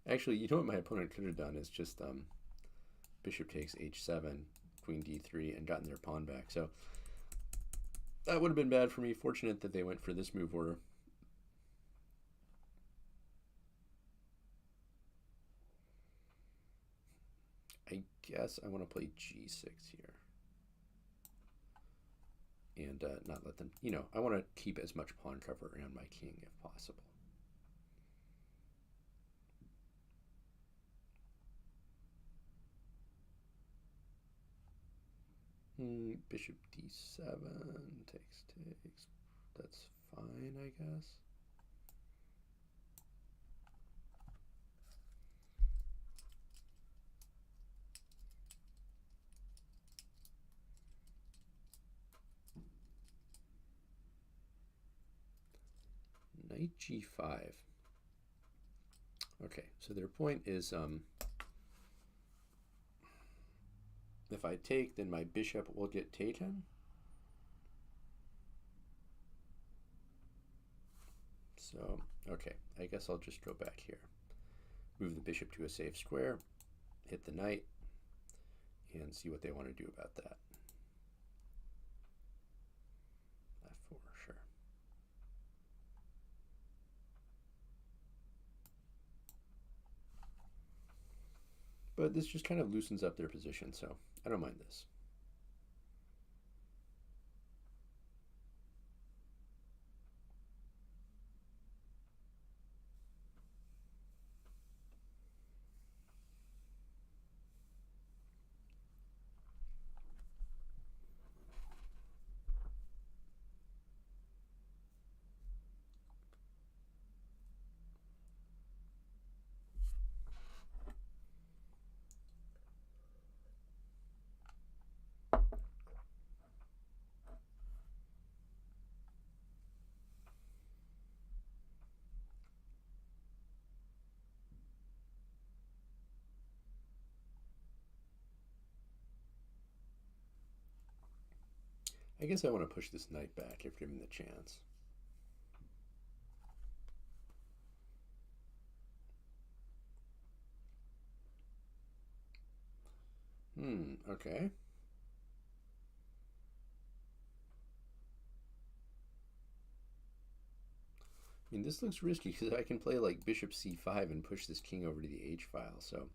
Actually, you know what my opponent could have done is just bishop takes h7, queen d3, and gotten their pawn back. So that would have been bad for me. Fortunate that they went for this move order. I guess I want to play g6 here. And not let them, you know, I want to keep as much pawn cover around my king if possible. Bishop d7, takes. That's fine, I guess. Knight g5. Okay, so their point is if I take, then my bishop will get taken. So, okay, I guess I'll just go back here. Move the bishop to a safe square, hit the knight, and see what they want to do about that. F4, sure. But this just kind of loosens up their position, so I don't mind this. I guess I want to push this knight back if given the chance. Okay. I mean, this looks risky because I can play like bishop c5 and push this king over to the h file, so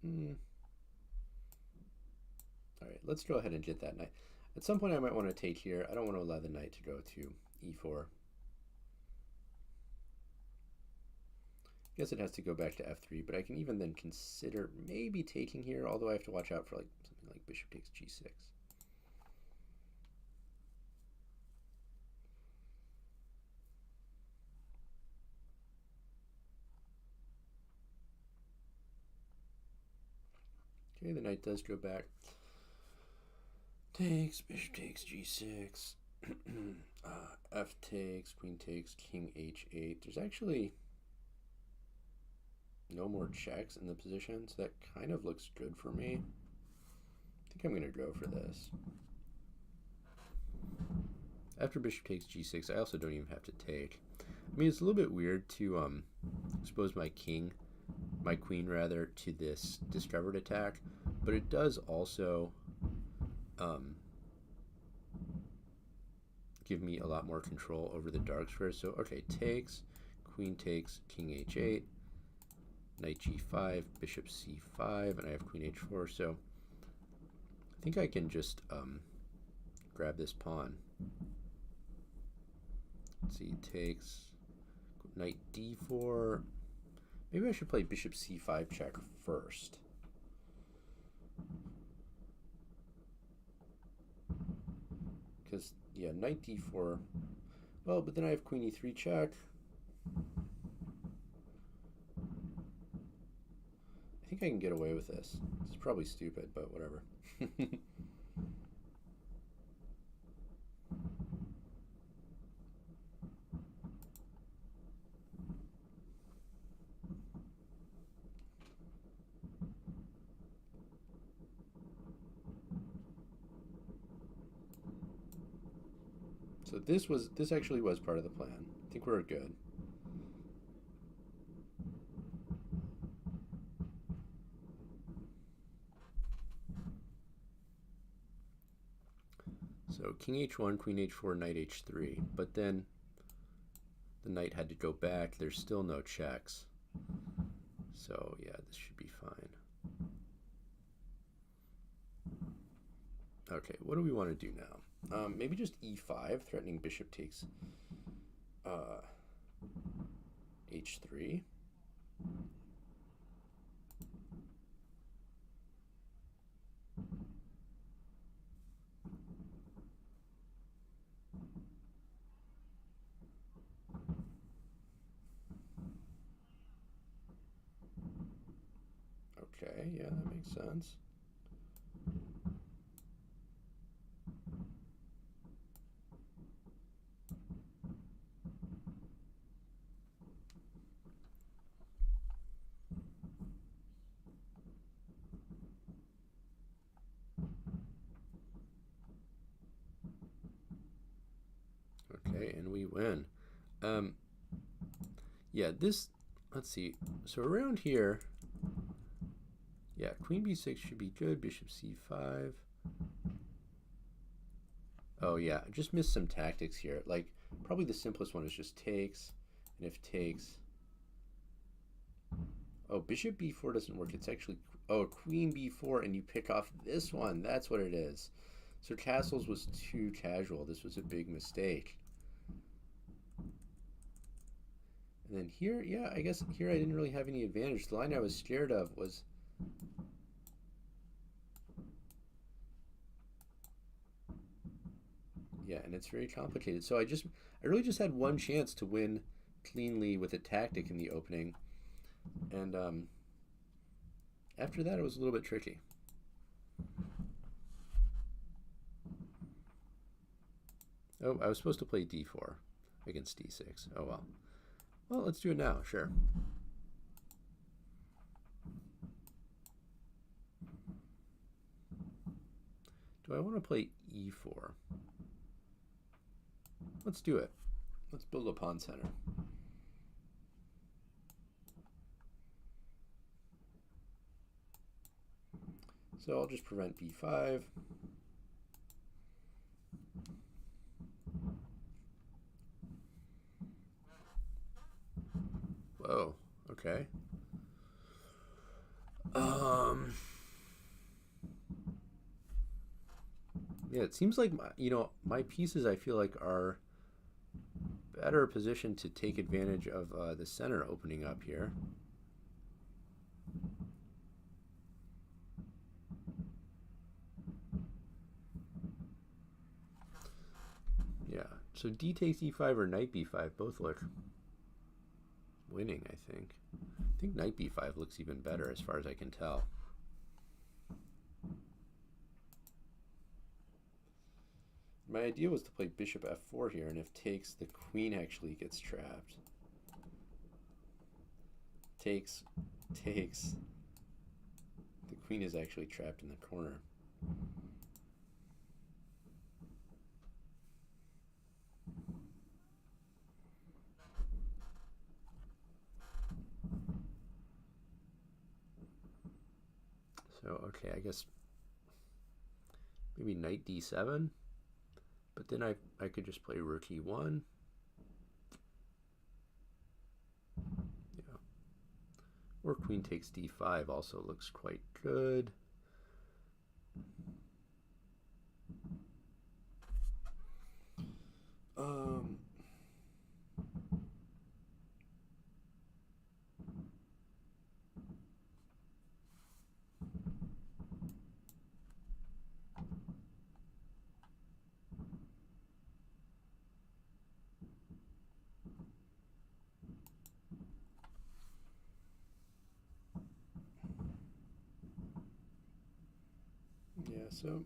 All right, let's go ahead and get that knight. At some point I might want to take here. I don't want to allow the knight to go to e4. I guess it has to go back to f3, but I can even then consider maybe taking here, although I have to watch out for like something like bishop takes g6. Okay, the knight does go back. Takes, bishop takes g6. F takes, queen takes, king h8. There's actually no more checks in the position, so that kind of looks good for me. I think I'm going to go for this. After bishop takes g6, I also don't even have to take. I mean, it's a little bit weird to expose my queen rather, to this discovered attack, but it does also give me a lot more control over the dark squares. So, okay, takes, queen takes, king h8, knight g5, bishop c5, and I have queen h4, so I think I can just grab this pawn. Let's see, takes, knight d4. Maybe I should play bishop c5 check first. Because, yeah, knight d4. Well, but then I have queen e3 check. I think I can get away with this. It's probably stupid, but whatever. So this actually was part of the plan. I think we're good. So king h1, queen h4, knight h3, but then the knight had to go back. There's still no checks. So yeah, this should be fine. Okay, what do we want to do now? Maybe just e5, threatening bishop takes h3. Okay, yeah, that makes sense. Okay, and we win. Yeah, this, let's see. So around here, yeah, queen b6 should be good. Bishop c5. Oh yeah, I just missed some tactics here. Like, probably the simplest one is just takes, and if takes, oh, bishop b4 doesn't work. It's actually, oh, queen b4, and you pick off this one. That's what it is. So castles was too casual. This was a big mistake. And then here, yeah, I guess here I didn't really have any advantage. The line I was scared of was, yeah, and it's very complicated. So I really just had one chance to win cleanly with a tactic in the opening. And after that, it was a little bit tricky. Oh, I was supposed to play d4 against d6. Oh, well. Well, let's do it now, sure. Do I want to play e4? Let's do it. Let's build a pawn center. So I'll just prevent b5. Whoa, okay. Um, yeah, it seems like my pieces I feel like are better positioned to take advantage of the center opening up here. Yeah, so d takes e5 or knight b5 both look winning, I think. I think knight b5 looks even better as far as I can tell. My idea was to play bishop f4 here, and if takes, the queen actually gets trapped. Takes. The queen is actually trapped in the corner. So, okay, I guess maybe knight d7. But then I could just play rook e1. Yeah. Or queen takes d5 also looks quite good. Yeah, so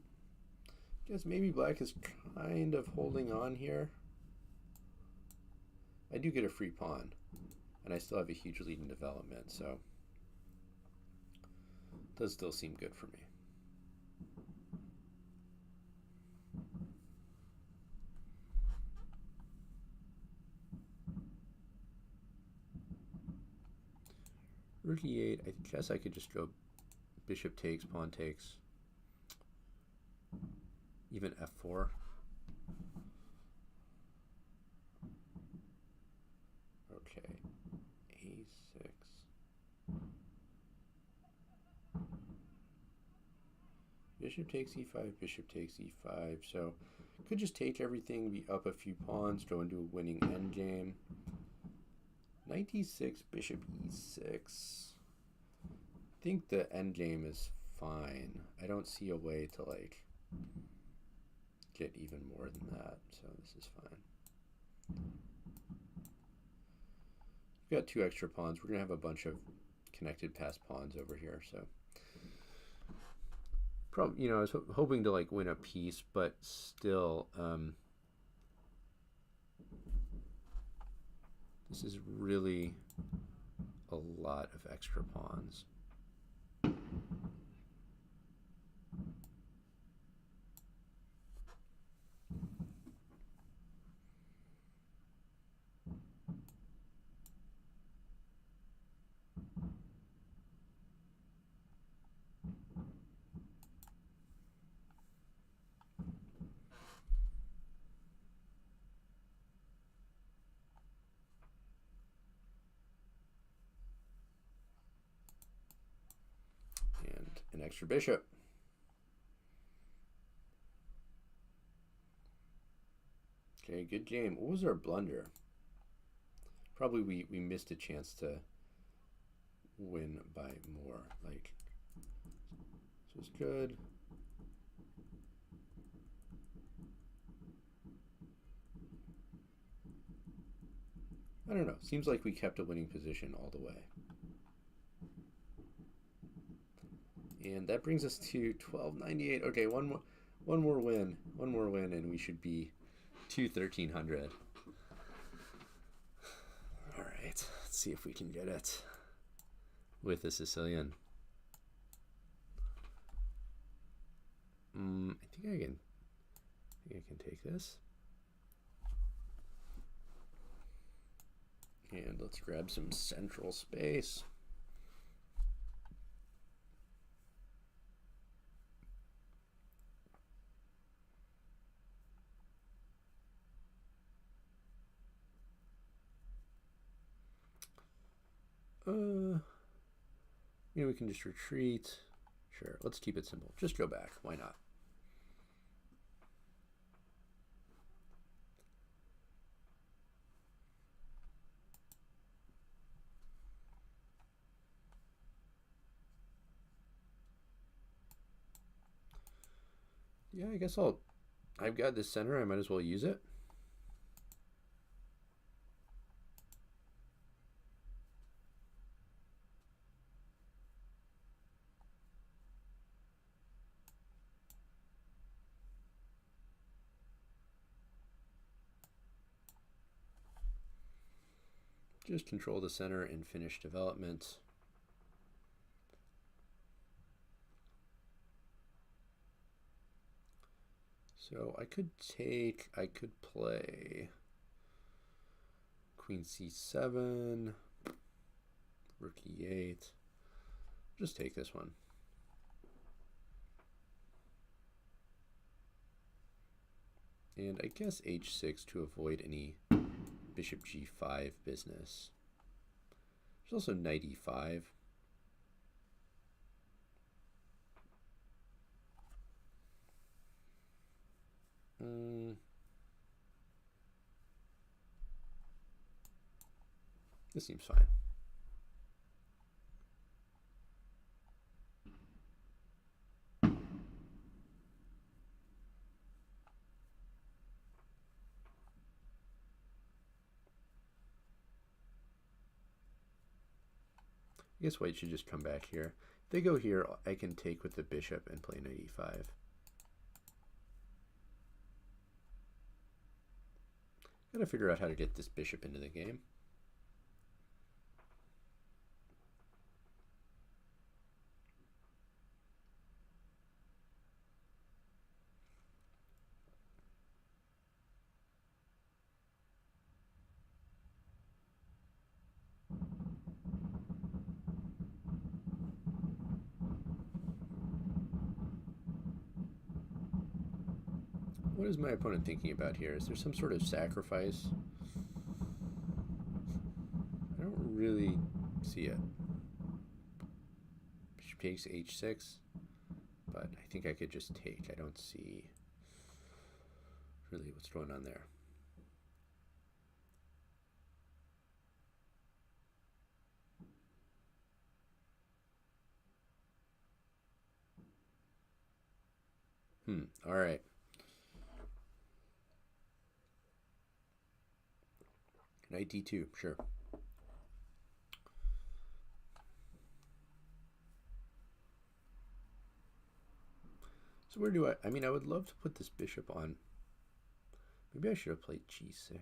I guess maybe black is kind of holding on here. I do get a free pawn, and I still have a huge lead in development, so it does still seem good for me. Rook e8, I guess I could just go bishop takes, pawn takes, even f4. Okay, a6. Bishop takes e5, bishop takes e5. So could just take everything, be up a few pawns, go into a winning endgame. Knight e6, bishop e6. I think the endgame is fine. I don't see a way to like get even more than that, so this is fine. We've got two extra pawns. We're gonna have a bunch of connected passed pawns over here, so probably, I was hoping to like win a piece, but still, this is really a lot of extra pawns. An extra bishop. Okay, good game. What was our blunder? Probably we missed a chance to win by more. Like, this was good. I don't know. Seems like we kept a winning position all the way. And that brings us to 1298. Okay, one more win. One more win, and we should be to 1300. All right, let's see if we can get it with the Sicilian. I think I can take this. And let's grab some central space. You know, we can just retreat. Sure, let's keep it simple. Just go back. Why not? Yeah, I guess I've got this center. I might as well use it. Just control the center and finish development. So I could play Queen C7, Rook E8. Just take this one. And I guess H6 to avoid any Bishop G5 business. There's also Knight E5. This seems fine. I guess white should just come back here. If they go here, I can take with the bishop and play Knight E5. Gotta figure out how to get this bishop into the game. What is my opponent thinking about here? Is there some sort of sacrifice? I don't really see it. Bishop takes H6, but I think I could just take. I don't see really what's going on there. All right. Knight D2, sure. So where do I mean, I would love to put this bishop on. Maybe I should have played G6.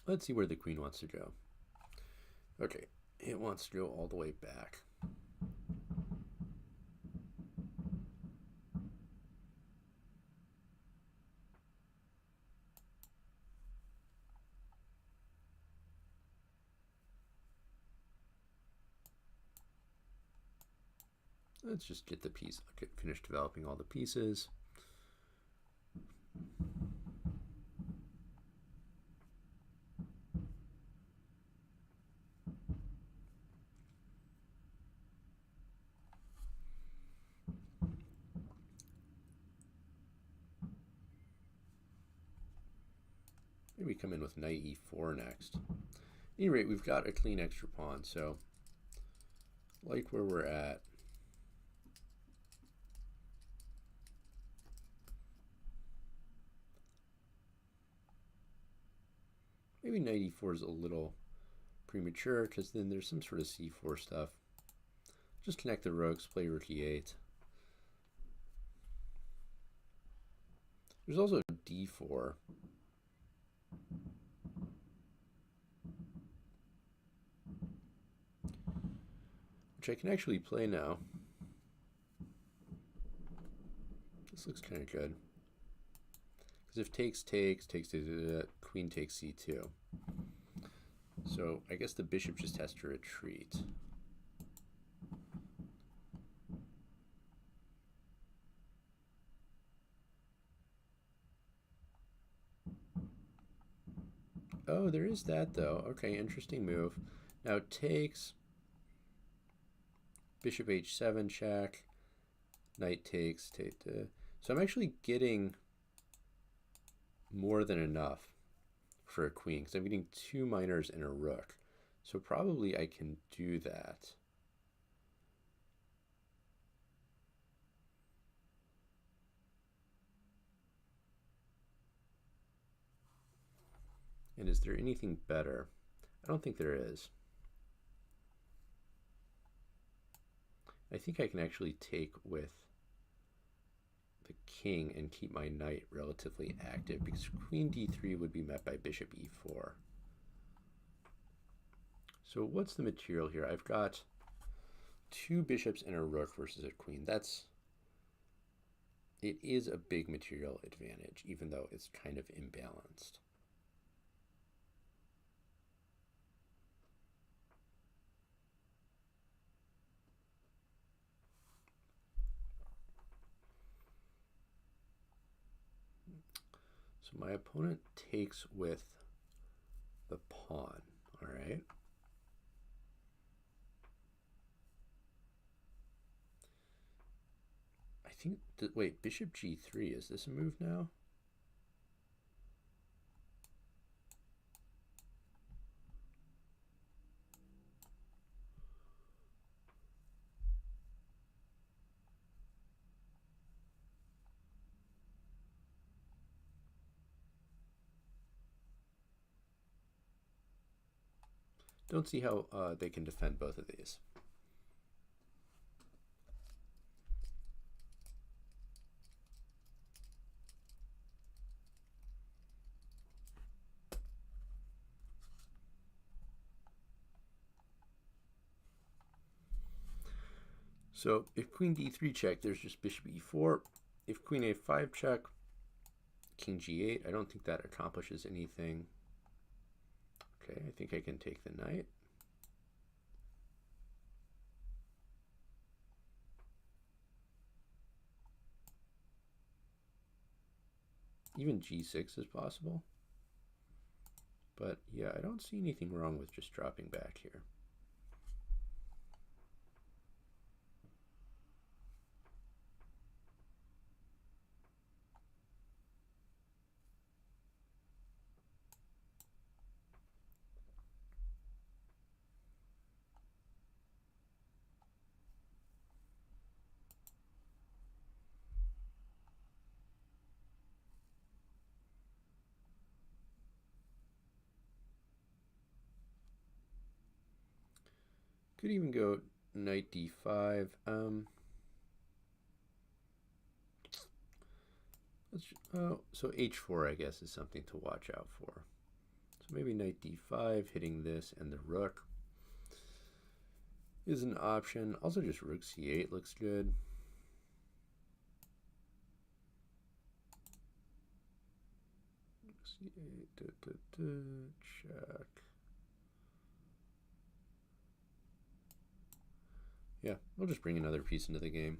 Let's see where the queen wants to go. Okay, it wants to go all the way back. Let's just get the piece, finish developing all the pieces. Maybe come in with Knight E4 next. At any rate, we've got a clean extra pawn, so like where we're at. Maybe Knight E4 is a little premature because then there's some sort of C4 stuff. Just connect the rooks, play Rook E8. There's also D4. Which I can actually play now. This looks kind of good. Because if takes, queen takes C2. So I guess the bishop just has to retreat. Oh, there is that though. Okay, interesting move. Now takes, bishop h7 check, knight takes, so I'm actually getting more than enough for a queen because I'm getting 2 minors and a rook. So probably I can do that. And is there anything better? I don't think there is. I think I can actually take with the king and keep my knight relatively active because queen d3 would be met by bishop e4. So what's the material here? I've got 2 bishops and a rook versus a queen. It is a big material advantage, even though it's kind of imbalanced. So my opponent takes with the pawn, all right? I think, wait, bishop g3, is this a move now? Don't see how they can defend both of these. So if queen d3 check, there's just bishop e4. If queen a5 check, king g8. I don't think that accomplishes anything. Okay, I think I can take the knight. Even g6 is possible. But yeah, I don't see anything wrong with just dropping back here. Could even go knight d5. So h4, I guess, is something to watch out for. So maybe knight d5, hitting this and the rook is an option. Also, just rook c8 looks good. C8, check. Yeah, we'll just bring another piece into the game.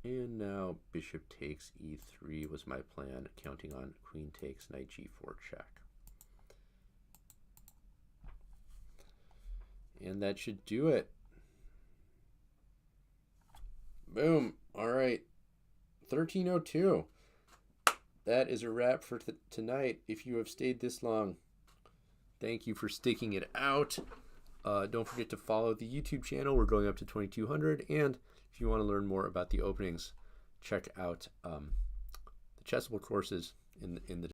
And now bishop takes e3 was my plan, counting on queen takes knight g4 check. And that should do it. Boom. All right. 1302. That is a wrap for tonight. If you have stayed this long, thank you for sticking it out. Don't forget to follow the YouTube channel. We're going up to 2200. And if you want to learn more about the openings, check out the Chessable courses in the